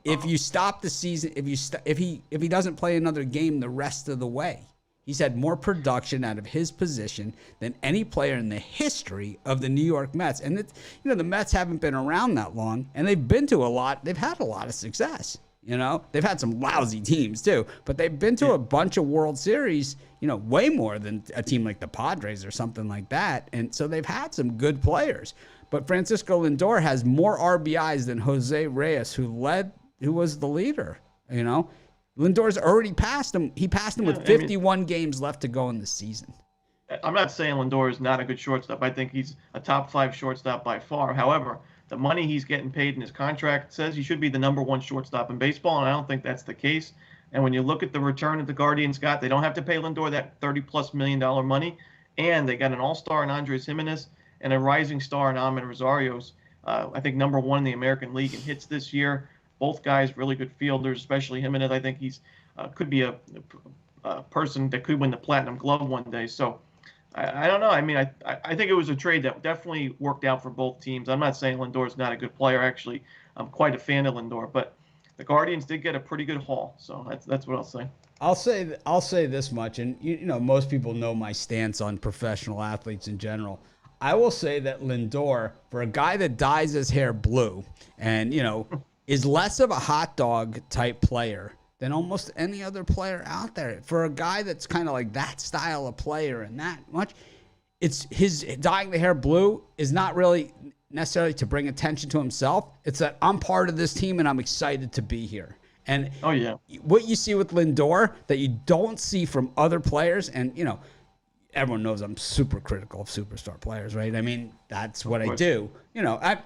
if you stop the season, if he doesn't play another game the rest of the way, he's had more production out of his position than any player in the history of the New York Mets. And the Mets haven't been around that long, and they've been to a lot. They've had a lot of success. They've had some lousy teams too, but they've been to a bunch of World Series, way more than a team like the Padres or something like that. And so they've had some good players. But Francisco Lindor has more RBIs than Jose Reyes, who was the leader. Lindor's already passed him. He passed him with 51 games left to go in the season. I'm not saying Lindor is not a good shortstop. I think he's a top 5 shortstop by far. However, the money he's getting paid in his contract says he should be the number 1 shortstop in baseball, and I don't think that's the case. And when you look at the return that the Guardians got, they don't have to pay Lindor that $30+ million money, and they got an all-star in Andres Gimenez and a rising star in Amin Rosario's. I think number 1 in the American League in hits this year. Both guys really good fielders, especially Gimenez. I think he's could be a person that could win the Platinum Glove one day. So I don't know. I mean, I think it was a trade that definitely worked out for both teams. I'm not saying Lindor's not a good player. Actually, I'm quite a fan of Lindor, but the Guardians did get a pretty good haul. So that's what I'll say. I'll say this much, and most people know my stance on professional athletes in general. I will say that Lindor, for a guy that dyes his hair blue, and is less of a hot dog type player than almost any other player out there. For a guy that's kind of like that style of player and that much, it's his dyeing the hair blue is not really necessarily to bring attention to himself. It's that I'm part of this team and I'm excited to be here. And what you see with Lindor that you don't see from other players, and everyone knows I'm super critical of superstar players, right? I mean, that's what I do. I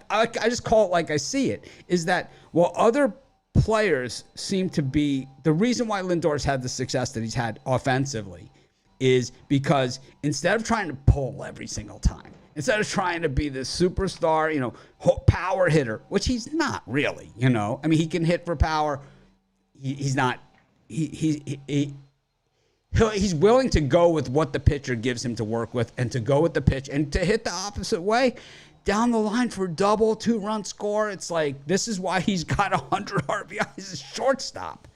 just call it like I see it, is that while other players seem to be, the reason why Lindor's had the success that he's had offensively is because instead of trying to pull every single time, instead of trying to be this superstar, power hitter, which he's not really, I mean, he can hit for power. He's not, he's willing to go with what the pitcher gives him to work with and to go with the pitch and to hit the opposite way down the line for double, 2-run score. It's like, this is why he's got 100 RBIs as shortstop.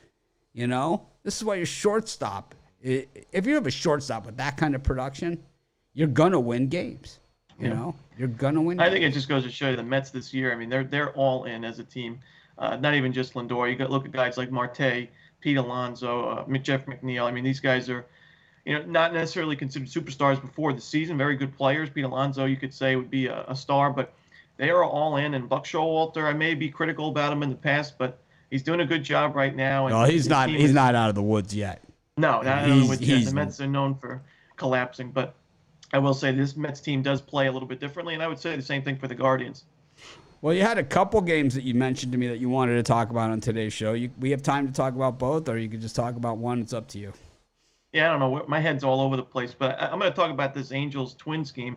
This is why your shortstop, if you have a shortstop with that kind of production, you're going to win games. You're going to win I games. think it just goes to show you the Mets this year. I mean, they're all in as a team. Not even just Lindor. You got to look at guys like Marte, Pete Alonso, Jeff McNeil. I mean, these guys are, not necessarily considered superstars before the season. Very good players. Pete Alonso, you could say, would be a star, but they are all in. And Buck Showalter, I may be critical about him in the past, but he's doing a good job right now. And no, he's not. He's not out of the woods yet. No, not out of the woods yet. The Mets are known for collapsing, but I will say this Mets team does play a little bit differently, and I would say the same thing for the Guardians. Well, you had a couple games that you mentioned to me that you wanted to talk about on today's show. We have time to talk about both, or you could just talk about one. It's up to you. Yeah, I don't know. My head's all over the place, but I'm going to talk about this Angels-Twins game.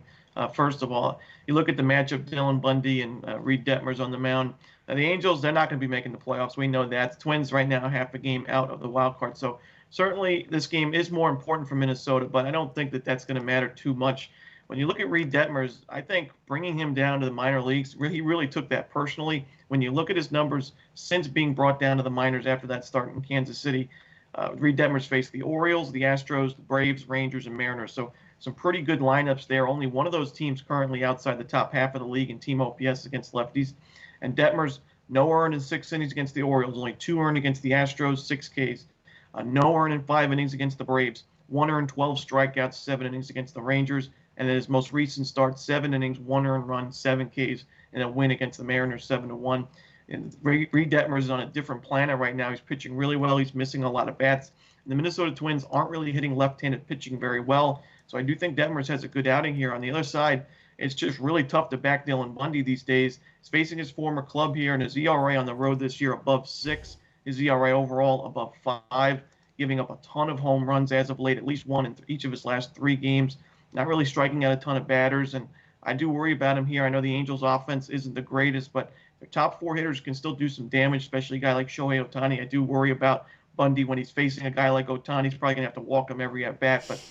First of all, you look at the matchup, Dylan Bundy and Reed Detmers on the mound. Now, the Angels, they're not going to be making the playoffs. We know that. The Twins right now half a game out of the wild card. So certainly this game is more important for Minnesota, but I don't think that that's going to matter too much. When you look at Reed Detmers, I think bringing him down to the minor leagues, he really took that personally. When you look at his numbers since being brought down to the minors after that start in Kansas City, Reed Detmers faced the Orioles, the Astros, the Braves, Rangers, and Mariners. So some pretty good lineups there. Only one of those teams currently outside the top half of the league in team OPS against lefties. And Detmers, no earned in 6 innings against the Orioles, only 2 earned against the Astros, 6 Ks. No earned in 5 innings against the Braves, 1 earned, 12 strikeouts, 7 innings against the Rangers. And then his most recent start, 7 innings, 1 earned run, 7 Ks, and a win against the Mariners, 7-1. And Reed Detmers is on a different planet right now. He's pitching really well. He's missing a lot of bats. And the Minnesota Twins aren't really hitting left-handed pitching very well. So I do think Detmers has a good outing here. On the other side, it's just really tough to back Dylan Bundy these days. He's facing his former club here, and his ERA on the road this year above 6. His ERA overall above 5, giving up a ton of home runs as of late, at least one in each of his last 3 games. not really striking out a ton of batters, and I do worry about him here. I know the Angels' offense isn't the greatest, but their top 4 hitters can still do some damage, especially a guy like Shohei Ohtani. I do worry about Bundy when he's facing a guy like Ohtani. He's probably going to have to walk him every at bat, but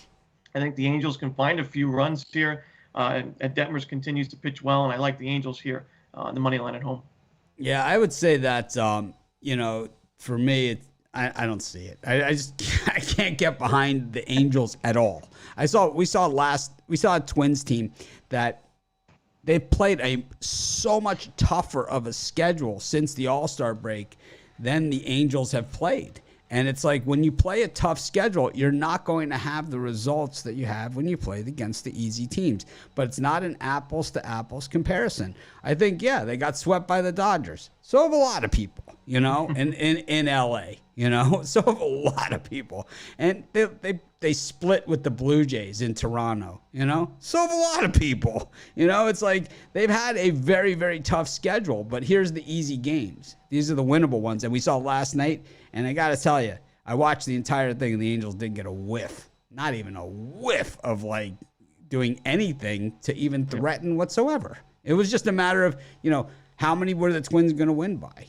I think the Angels can find a few runs here, and Detmers continues to pitch well, and I like the Angels here on the money line at home. Yeah, I would say that, for me, I don't see it. I just I can't get behind the Angels at all. We saw a Twins team that they've played so much tougher of a schedule since the All-Star break than the Angels have played. And it's like when you play a tough schedule, you're not going to have the results that you have when you play against the easy teams. But it's not an apples to apples comparison. I think, they got swept by the Dodgers. So have a lot of people, in LA, so have a lot of people. And they split with the Blue Jays in Toronto, so have a lot of people. It's like they've had a very, very tough schedule, but here's the easy games. These are the winnable ones. And we saw last night, and I got to tell you, I watched the entire thing, and the Angels didn't get a whiff, not even a whiff of doing anything to even threaten whatsoever. It was just a matter of, how many were the Twins going to win by,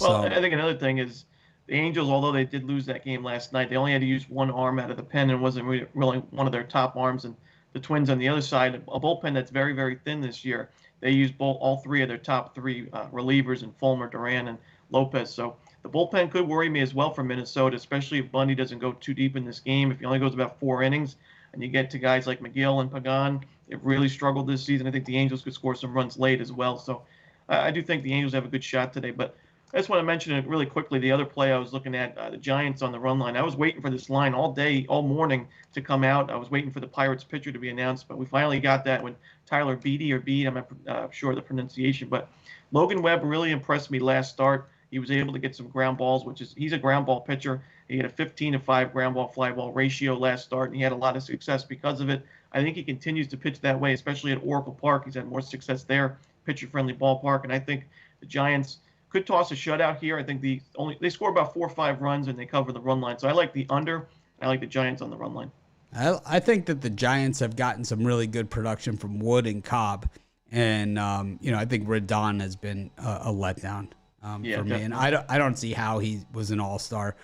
Well, I think another thing is the Angels, although they did lose that game last night, they only had to use one arm out of the pen and wasn't really one of their top arms. And the Twins on the other side, a bullpen that's very, very thin this year, they used all 3 of their top 3 relievers in Fulmer, Duran, and Lopez. So the bullpen could worry me as well for Minnesota, especially if Bundy doesn't go too deep in this game. If he only goes about 4 innings and you get to guys like McGill and Pagan, they've really struggled this season. I think the Angels could score some runs late as well. So I do think the Angels have a good shot today. But I just want to mention it really quickly. The other play I was looking at, the Giants on the run line. I was waiting for this line all day, all morning to come out. I was waiting for the Pirates pitcher to be announced, but we finally got that when Tyler Beede, I'm not sure of the pronunciation. But Logan Webb really impressed me last start. He was able to get some ground balls, he's a ground ball pitcher. He had a 15-5 ground ball fly ball ratio last start, and he had a lot of success because of it. I think he continues to pitch that way, especially at Oracle Park. He's had more success there, pitcher-friendly ballpark, and I think the Giants could toss a shutout here. I think they score about 4 or 5 runs and they cover the run line. So I like the under. I like the Giants on the run line. I think that the Giants have gotten some really good production from Wood and Cobb, and I think Rodon has been a letdown for me. Definitely. And I don't see how he was an all-star.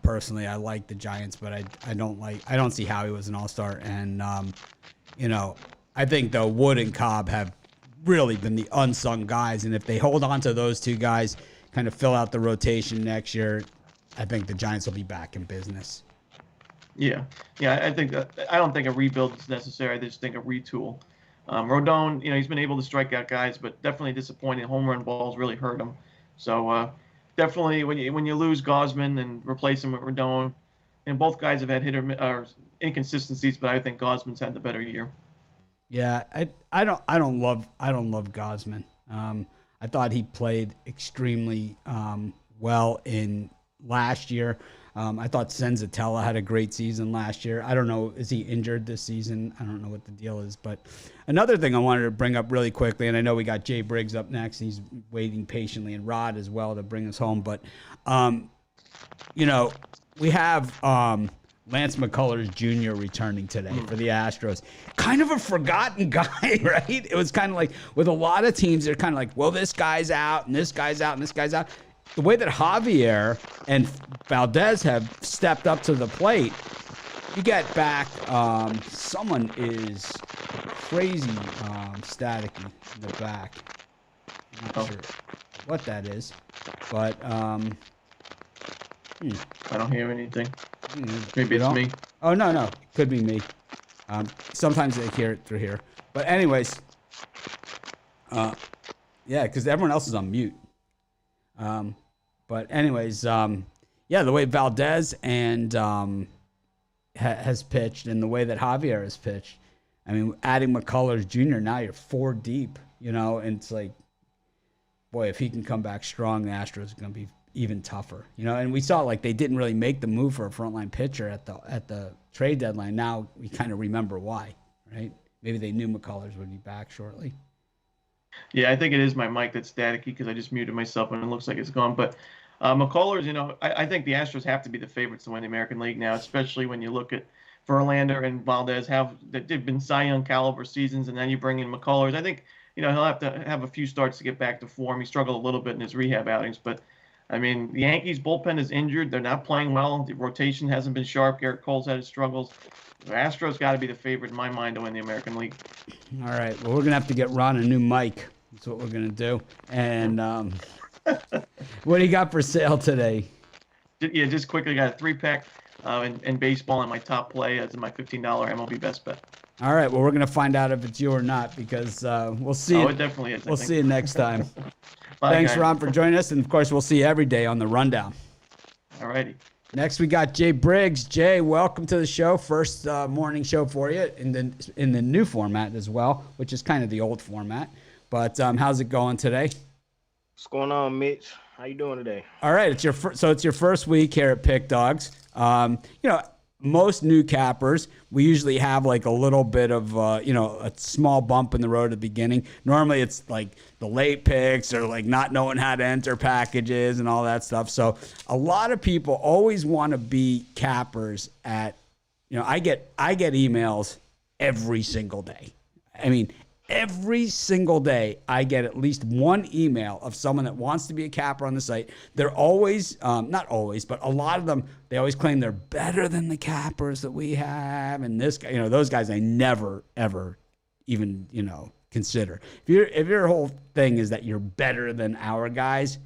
Personally, I like the Giants, but I don't see how he was an all-star. And I think though Wood and Cobb have really been the unsung guys, and if they hold on to those 2 guys, kind of fill out the rotation next year, I think the Giants will be back in business. Yeah, I think I don't think a rebuild is necessary. I just think a retool. Rodon, he's been able to strike out guys, but definitely disappointing. Home run balls really hurt him. So definitely when you lose Gausman and replace him with Rodon, and both guys have had hit or inconsistencies, but I think Gausman's had the better year. Yeah, I don't love Gausman. I thought he played extremely well in last year. I thought Senzatella had a great season last year. I don't know, is he injured this season? I don't know what the deal is. But another thing I wanted to bring up really quickly, and I know we got Jay Briggs up next, and he's waiting patiently, and Rod as well to bring us home. But we have Lance McCullers Jr. returning today for the Astros. Kind of a forgotten guy, right? It was kind of like with a lot of teams, they're kind of like, well, this guy's out, and this guy's out, and this guy's out. The way that Javier and Valdez have stepped up to the plate, you get back, someone is crazy staticky in the back. I'm not sure what that is, but I don't hear anything. Maybe it's me. Oh, no. It could be me. Sometimes they hear it through here. But anyways, because everyone else is on mute. But anyways, the way Valdez and has pitched and the way that Javier has pitched, I mean, adding McCullers Jr., now you're 4 deep, and it's like, boy, if he can come back strong, the Astros are going to be even tougher, and we saw they didn't really make the move for a frontline pitcher at the trade deadline. Now we kind of remember why, right? Maybe they knew McCullers would be back shortly. Yeah, I think it is my mic that's staticky because I just muted myself and it looks like it's gone. But McCullers, I think the Astros have to be the favorites to win the American League now, especially when you look at Verlander and Valdez they've been Cy Young caliber seasons, and then you bring in McCullers. I think he'll have to have a few starts to get back to form. He struggled a little bit in his rehab outings, but I mean, the Yankees bullpen is injured. They're not playing well. The rotation hasn't been sharp. Garrett Cole's had his struggles. The Astros got to be the favorite in my mind to win the American League. All right. Well, we're gonna have to get Ron a new mic. That's what we're gonna do. And what do you got for sale today? Yeah, just quickly, got a 3-pack in baseball, and my top play is my $15 MLB best bet. All right. Well, we're gonna find out if it's you or not because we'll see. Oh, it definitely is. We'll see you next time. Bye, Thanks, guys. Ron, for joining us, and of course, we'll see you every day on the Rundown. All righty. Next, we got Jay Briggs. Jay, welcome to the show. First morning show for you in the new format as well, which is kind of the old format. But how's it going today? What's going on, Mitch? How you doing today? All right, it's your first week here at PickDawgz. Most new cappers, we usually have like a little bit of a small bump in the road at the beginning. Normally, it's like the late picks or like not knowing how to enter packages and all that stuff. So a lot of people always want to be cappers at. I get emails every single day. I mean, every single day, I get at least one email of someone that wants to be a capper on the site. They're always, not always, but a lot of them, they always claim they're better than the cappers that we have. And this guy, those guys I never, ever even, consider. If your whole thing is that you're better than our guys,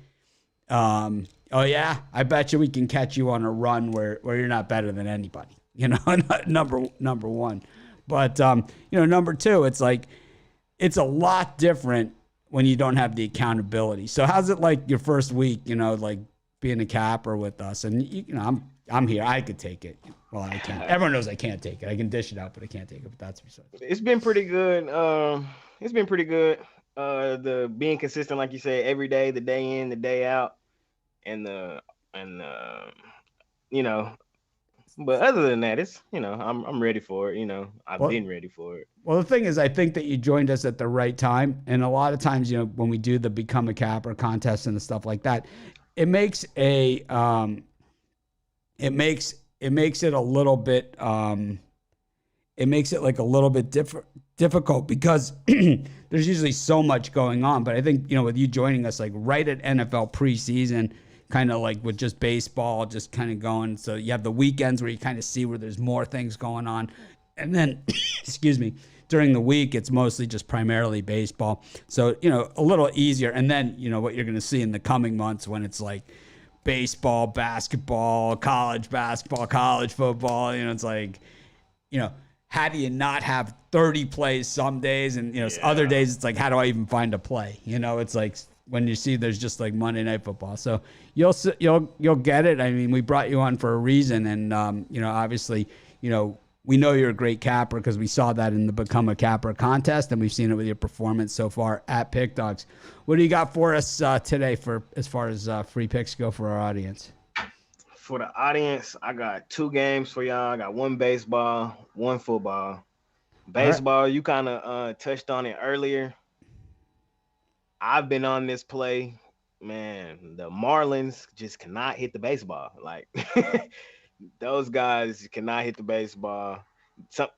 oh yeah, I bet you we can catch you on a run where you're not better than anybody, number one. But, number two, it's like, it's a lot different when you don't have the accountability. So how's it like your first week, like being a capper with us? And, I'm here. I could take it. Well, I can't. Everyone knows I can't take it. I can dish it out, but I can't take it. But that's besides. It's been pretty good. It's been pretty good. The being consistent, like you said, every day, the day in, the day out, and But other than that, it's I'm ready for it. I've been ready for it. Well, the thing is, I think that you joined us at the right time, and a lot of times, when we do the Become a Capper contest and the stuff like that, it makes it a little bit it makes it like a little bit difficult because there's usually so much going on. But I think with you joining us like right at NFL preseason, kind of like with just baseball, just kind of going. So you have the weekends where you kind of see where there's more things going on. And then, excuse me, during the week, it's mostly just primarily baseball. So, a little easier. And then, what you're going to see in the coming months when it's like baseball, basketball, college basketball, college football, it's like, how do you not have 30 plays some days? And, other days it's like, how do I even find a play? It's like, when you see there's just like Monday Night Football. So you'll get it. I mean, we brought you on for a reason. And, obviously, we know you're a great capper because we saw that in the Become a Capper contest, and we've seen it with your performance so far at PickDawgz. What do you got for us today for as far as free picks go for our audience? For the audience, I got 2 games for y'all. I got 1 baseball, 1 football. Baseball, you kind of touched on it earlier. I've been on this play, man. The Marlins just cannot hit the baseball. Like those guys cannot hit the baseball.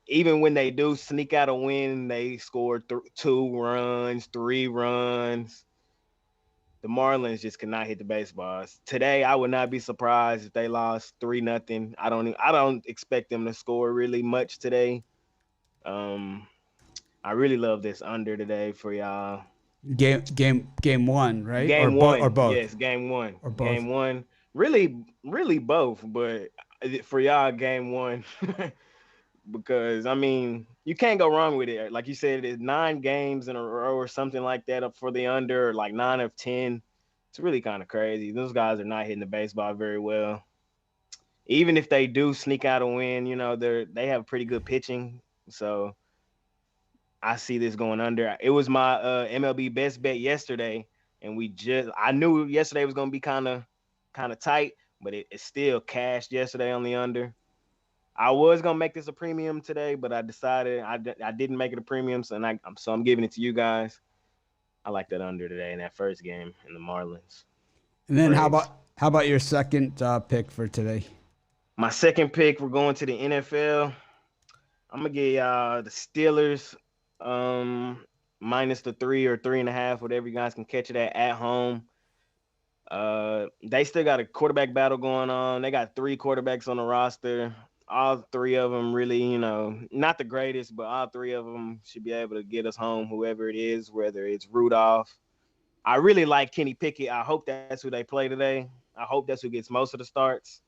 Even when they do sneak out a win, they score 2 runs, 3 runs. The Marlins just cannot hit the baseball. Today, I would not be surprised if they lost 3-0. I don't expect them to score really much today. I really love this under today for y'all. Game 1, right? Game 1 or both. Yes, game 1. Or both. Game 1. Really both, but for y'all, game 1. Because I mean, you can't go wrong with it. Like you said, it's 9 games in a row or something like that up for the under, like 9 of 10. It's really kind of crazy. Those guys are not hitting the baseball very well. Even if they do sneak out a win, they have pretty good pitching. So I see this going under. It was my MLB best bet yesterday, and I knew yesterday was going to be kind of tight, but it still cashed yesterday on the under. I was going to make this a premium today, but I decided I didn't make it a premium, so I'm giving it to you guys. I like that under today in that first game in the Marlins. And then how about your second pick for today? My second pick, we're going to the NFL. I'm gonna get the Steelers minus the 3 or 3.5, whatever you guys can catch it at home. They still got a quarterback battle going on. They got 3 quarterbacks on the roster. All 3 of them really, not the greatest, but all 3 of them should be able to get us home, whoever it is, whether it's Rudolph. I really like Kenny Pickett. I hope that's who they play today. I hope that's who gets most of the starts.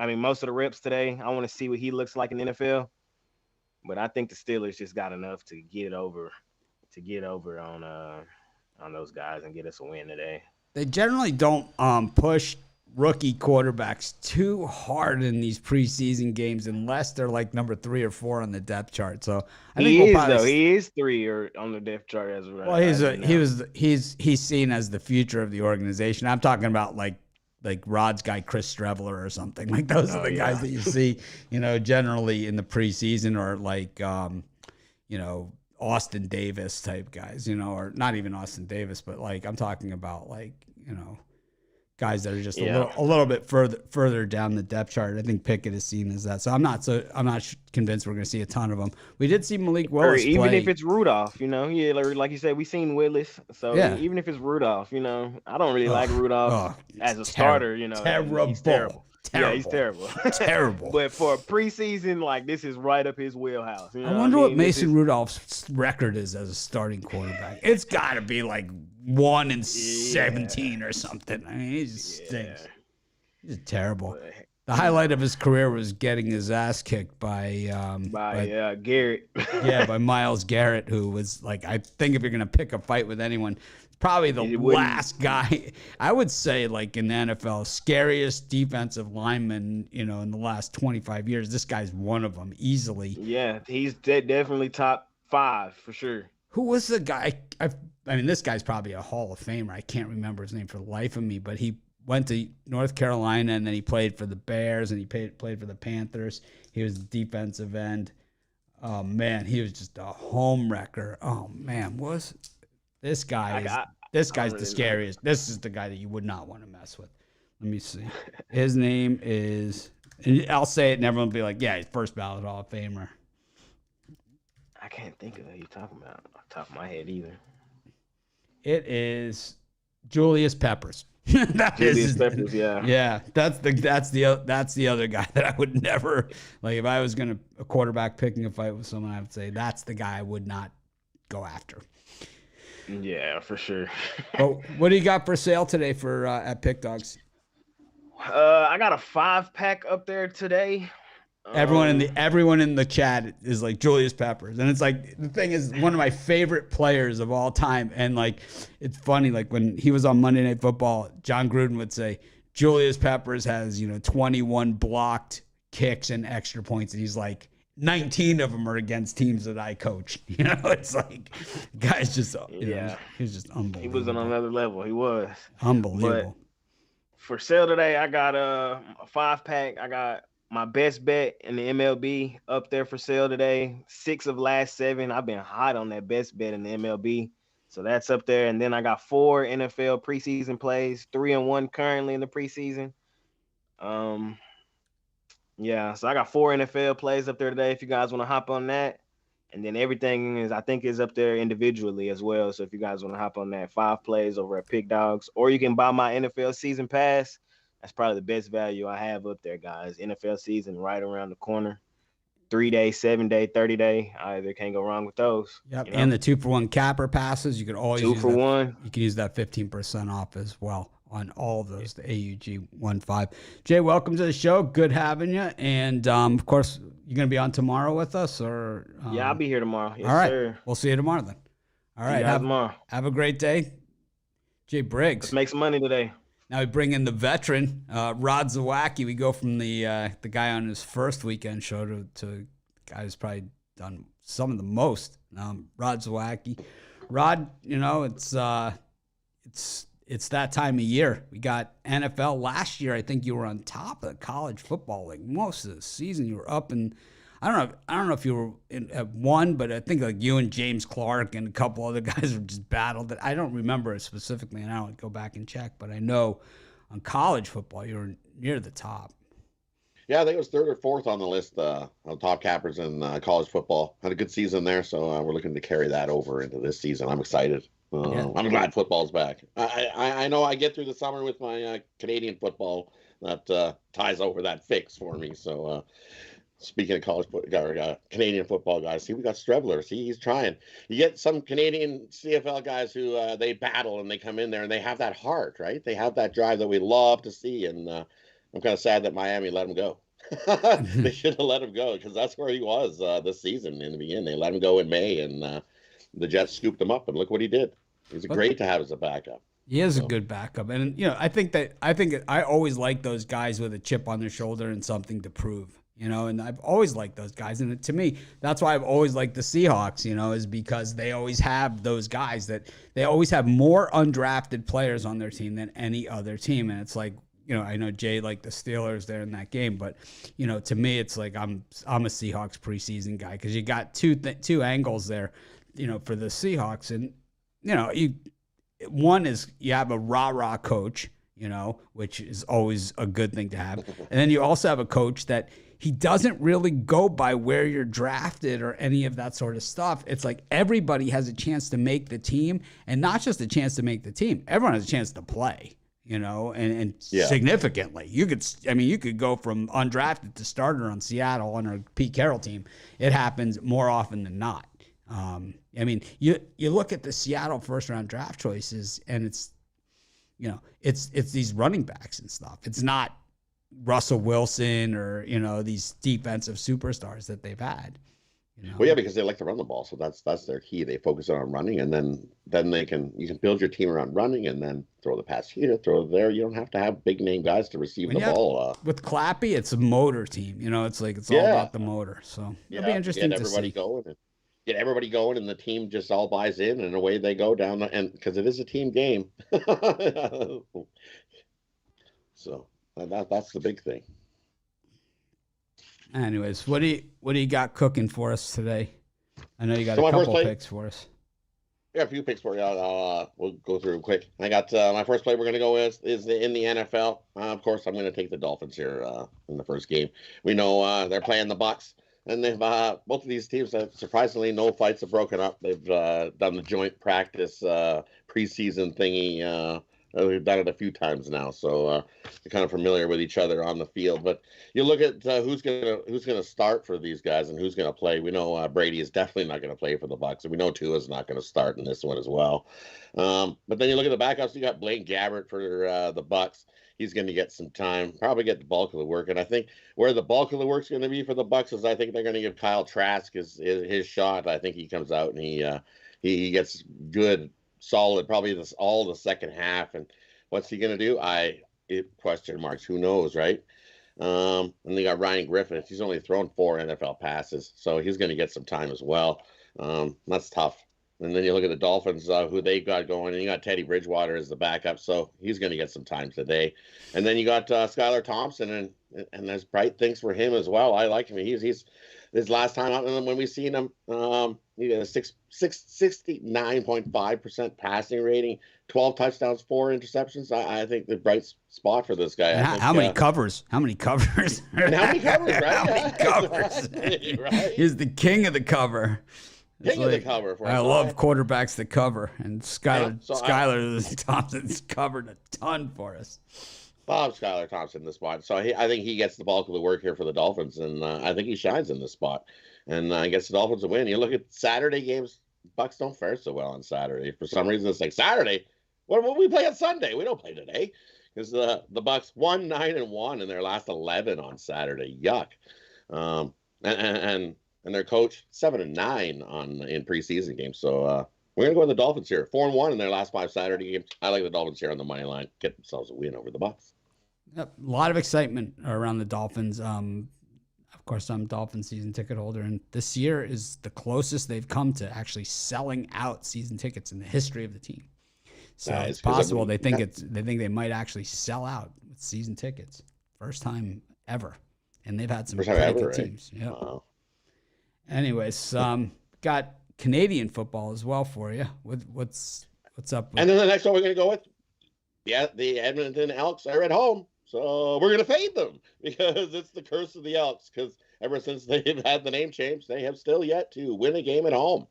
Most of the reps today. I want to see what he looks like in the NFL. But I think the Steelers just got enough to get over on those guys and get us a win today. They generally don't push rookie quarterbacks too hard in these preseason games unless they're like number 3 or 4 on the depth chart. So I think he is 3 or on the depth chart as well. Well, he's seen as the future of the organization. I'm talking about like Rod's guy Chris Streveler or something. Like those are the guys that you see, generally in the preseason, or like Austin Davis type guys, or not even Austin Davis, but like I'm talking about like, guys that are just a little bit further down the depth chart. I think Pickett is seen as that. So I'm not convinced we're going to see a ton of them. We did see Malik Willis even play. If it's Rudolph, like you said, we seen Willis. So even if it's Rudolph, I don't really like Rudolph as a starter. Terrible. He's terrible. Yeah, he's terrible. Terrible. But for a preseason, like this is right up his wheelhouse. I wonder what Mason Rudolph's record is as a starting quarterback. It's got to be like 1-17 or something. He just stinks. He's terrible. The highlight of his career was getting his ass kicked by Garrett. By Myles Garrett, who was like, I think if you're gonna pick a fight with anyone, probably the last guy, I would say, like in the NFL, scariest defensive lineman, in the last 25 years. This guy's one of them easily. Yeah, he's definitely top 5 for sure. Who was the guy? This guy's probably a Hall of Famer. I can't remember his name for the life of me, but he went to North Carolina and then he played for the Bears and he played for the Panthers. He was the defensive end. Oh man, he was just a home wrecker. Oh man, this guy this guy's the scariest. This is the guy that you would not want to mess with. Let me see. His name is, and I'll say it and everyone will be like, yeah, he's first ballot Hall of Famer. I can't think of who you're talking about off the top of my head either. It is Julius Peppers. Julius Peppers, yeah. Yeah, that's the other guy that I would never, like, if I was a quarterback picking a fight with someone, I would say that's the guy I would not go after. Yeah, for sure. But what do you got for sale today for at PickDawgz? I got a 5-pack up there today. Everyone in the chat is like Julius Peppers, and it's like, the thing is, one of my favorite players of all time. And like, it's funny, like when he was on Monday Night Football, John Gruden would say Julius Peppers has 21 blocked kicks and extra points, and he's like, 19 of them are against teams that I coach. It's like, guy's just he's just unbelievable. He was on another level. He was unbelievable. But for sale today, I got a 5-pack. I got my best bet in the MLB up there for sale today. 6 of last 7. I've been hot on that best bet in the MLB. So that's up there. And then I got 4 NFL preseason plays, 3-1 currently in the preseason. So I got 4 NFL plays up there today if you guys want to hop on that. And then everything is up there individually as well. So if you guys want to hop on that, 5 plays over at PickDawgz, or you can buy my NFL season pass. That's probably the best value I have up there, guys. NFL season right around the corner. 3-day, 7-day, 30-day. I either can't go wrong with those. Yep. And the 2-for-1 capper passes. You could always 2-for-1. You can use that 15% off as well on all of those, the AUG 15. Jay, welcome to the show. Good having you. And of course, you're going to be on tomorrow with us, or yeah, I'll be here tomorrow. Yes, all right. Sir. We'll see you tomorrow then. All right. Tomorrow. Have a great day. Jay Briggs. Let's make some money today. Now we bring in the veteran, Rod Zawacky. We go from the guy on his first weekend show to the guy who's probably done some of the most. Rod Zawacky. Rod, it's that time of year. We got NFL last year. I think you were on top of the college football like most of the season. You were up, and I don't know if you were at 1, but I think like you and James Clark and a couple other guys were just battled. That I don't remember it specifically, and I don't go back and check. But I know on college football you were near the top. Yeah, I think it was third or fourth on the list of top cappers in college football. Had a good season there, so we're looking to carry that over into this season. I'm excited. I'm glad football's back. I know I get through the summer with my Canadian football that ties over that fix for me. So speaking of college Canadian football guys, see, we got Strebler. See, he's trying. You get some Canadian CFL guys who they battle and they come in there and they have that heart, right? They have that drive that we love to see. And I'm kind of sad that Miami let him go. They should have let him go because that's where he was this season in the beginning. They let him go in May, and the Jets scooped him up, and look what he did. He's great to have as a backup. He is a good backup, and I think I always like those guys with a chip on their shoulder and something to prove. And I've always liked those guys. And to me, that's why I've always liked the Seahawks, is because they always have those guys that they always have more undrafted players on their team than any other team. And it's like, I know Jay liked the Steelers there in that game, but, to me, it's like I'm a Seahawks preseason guy because you got two angles there, for the Seahawks. And, one is you have a rah-rah coach, which is always a good thing to have. And then you also have a coach that he doesn't really go by where you're drafted or any of that sort of stuff. It's like everybody has a chance to make the team, and not just a chance to make the team. Everyone has a chance to play, and significantly. You could go from undrafted to starter on Seattle on a Pete Carroll team. It happens more often than not. You look at the Seattle first round draft choices, and it's these running backs and stuff. It's not Russell Wilson or these defensive superstars that they've had. Well, yeah, because they like to run the ball, so that's their key. They focus on running, and then you can build your team around running, and then throw the pass here, throw it there. You don't have to have big name guys to receive the ball. With Clappy, it's a motor team. It's like it's all about the motor. So it'll be interesting to see. Get everybody going, and the team just all buys in, and away they go down. And because it is a team game, so. That's the big thing. Anyways, what do you got cooking for us today? I know you got a couple picks for us. Yeah, a few picks for you. We'll go through them quick. I got my first play we're going to go with is in the NFL. Of course, I'm going to take the Dolphins here in the first game. We know they're playing the Bucs, and they've both of these teams have surprisingly no fights have broken up. They've done the joint practice preseason thingy. We've done it a few times now, so they're kind of familiar with each other on the field. But you look at who's gonna start for these guys and who's gonna play. We know Brady is definitely not gonna play for the Bucs, and we know Tua's not gonna start in this one as well. But then you look at the backups. You got Blaine Gabbert for the Bucs. He's going to get some time, probably get the bulk of the work. And I think where the bulk of the work's going to be for the Bucs is I think they're going to give Kyle Trask his shot. I think he comes out and he gets good. Solid, probably all the second half. And what's he going to do? Question marks. Who knows, right? And they got Ryan Griffith. He's only thrown 4 NFL passes, so he's going to get some time as well. That's tough. And then you look at the Dolphins, who they got going, and you got Teddy Bridgewater as the backup, so he's going to get some time today. And then you got Skylar Thompson, and there's bright things for him as well. I like him. He's his last time out, and when we seen him, he got a 69.5% passing rating, 12 touchdowns, 4 interceptions. I think the bright spot for this guy. How many covers? How many covers? And how many covers, right? How many covers? Right? He's the king of the cover. King of the cover. I love quarterbacks that cover, and Skylar Thompson's covered a ton for us. Bob Skylar Thompson in the spot. So I think he gets the bulk of the work here for the Dolphins, and I think he shines in this spot. And gets the Dolphins a win. You look at Saturday games, Bucs don't fare so well on Saturday. For some reason, it's like Saturday. What will we play on Sunday? We don't play today. Because the Bucs won 9-1 in their last 11 on Saturday. Yuck. And their coach 7-9 in preseason games. So we're gonna go with the Dolphins here. 4-1 in their last 5 Saturday games. I like the Dolphins here on the money line. Get themselves a win over the Bucs. Yep. A lot of excitement around the Dolphins. Of course, I'm a Dolphin season ticket holder, and this year is the closest they've come to actually selling out season tickets in the history of the team. So it's possible they think they might actually sell out with season tickets, first time ever, and they've had some pretty good teams. Yeah. Wow. Anyways, got Canadian football as well for you. What's up? And then the next one we're going to go with, the Edmonton Elks are at home. So we're going to fade them because it's the curse of the Elks. Because ever since they've had the name change, they have still yet to win a game at home.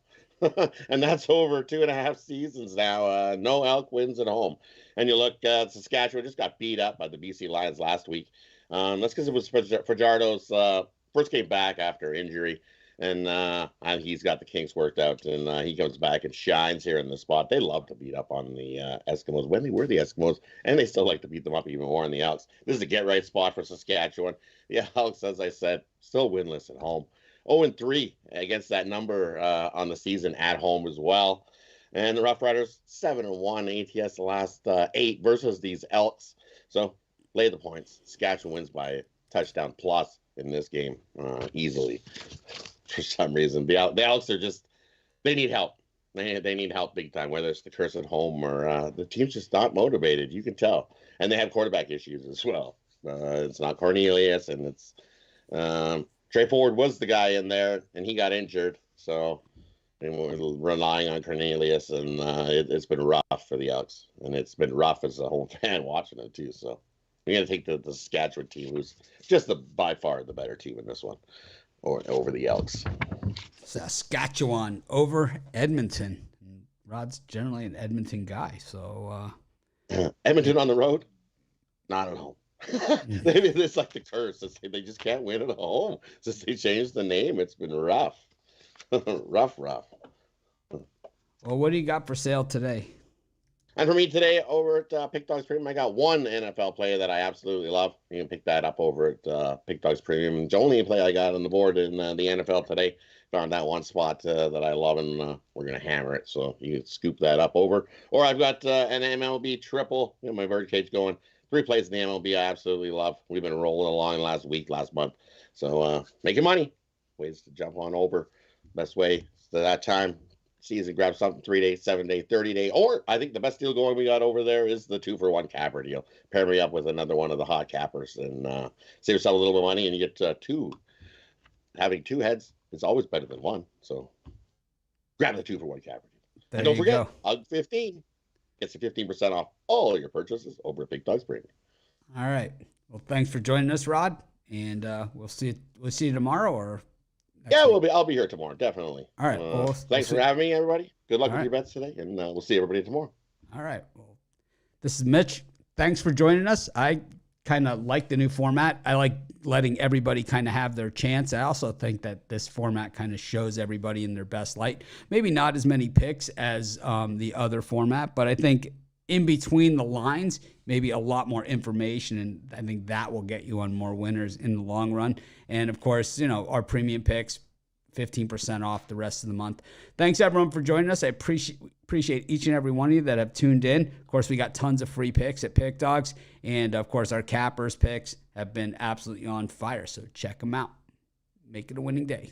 And that's over 2.5 seasons now. No Elk wins at home. And you look, Saskatchewan just got beat up by the BC Lions last week. That's because it was Fajardo's first game back after injury. And he's got the kinks worked out, and he comes back and shines here in the spot. They love to beat up on the Eskimos when they were the Eskimos, and they still like to beat them up even more in the Elks. This is a get-right spot for Saskatchewan. The Elks, as I said, still winless at home. 0-3 against that number on the season at home as well. And the Rough Riders, 7-1 ATS the last 8 versus these Elks. So lay the points. Saskatchewan wins by a touchdown plus in this game easily. For some reason, the Elks are just, they need help. They need help big time, whether it's the curse at home or the team's just not motivated. You can tell. And they have quarterback issues as well. It's not Cornelius, and it's Trey Ford was the guy in there, and he got injured. So we're relying on Cornelius, and it's been rough for the Elks. And it's been rough as a home fan watching it, too. So we got to take the Saskatchewan team, who's just by far the better team in this one, or over the Elks. Saskatchewan over Edmonton. Rod's generally an Edmonton guy, so Edmonton on the road, not at home. Maybe it's like the curse. They just can't win at home since they changed the name. It's been rough. rough. Well, what do you got for sale today? And for me today over at PickDawgz Premium, I got one NFL play that I absolutely love. You can pick that up over at PickDawgz Premium. It's the only play I got on the board in the NFL today. Found that one spot that I love, and we're going to hammer it. So you can scoop that up over. Or I've got an MLB triple. My birdcage going. 3 plays in the MLB I absolutely love. We've been rolling along last month. So making money. Ways to jump on over. Best way to that time. Season, grab something 3-day, 7-day, 30-day. Or I think the best deal going we got over there is the 2-for-1 capper deal. Pair me up with another one of the hot cappers and save yourself a little bit of money, and you get 2. Having 2 heads is always better than 1. So grab the 2-for-1 capper deal. And don't forget, UG15 gets you 15% off all your purchases over at PickDawgz Premium. All right. Well, thanks for joining us, Rod. And we'll see you tomorrow or yeah, I'll be here tomorrow, definitely. All right. Well, thanks for having me, everybody. Good luck with your bets today, and we'll see everybody tomorrow. All right. Well, this is Mitch. Thanks for joining us. I kind of like the new format. I like letting everybody kind of have their chance. I also think that this format kind of shows everybody in their best light. Maybe not as many picks as the other format, but I think in between the lines, maybe a lot more information, and I think that will get you on more winners in the long run. And of course, our premium picks, 15% off the rest of the month. Thanks everyone for joining us. I appreciate each and every one of you that have tuned in. Of course, we got tons of free picks at PickDawgz, and of course, our cappers picks have been absolutely on fire. So check them out. Make it a winning day.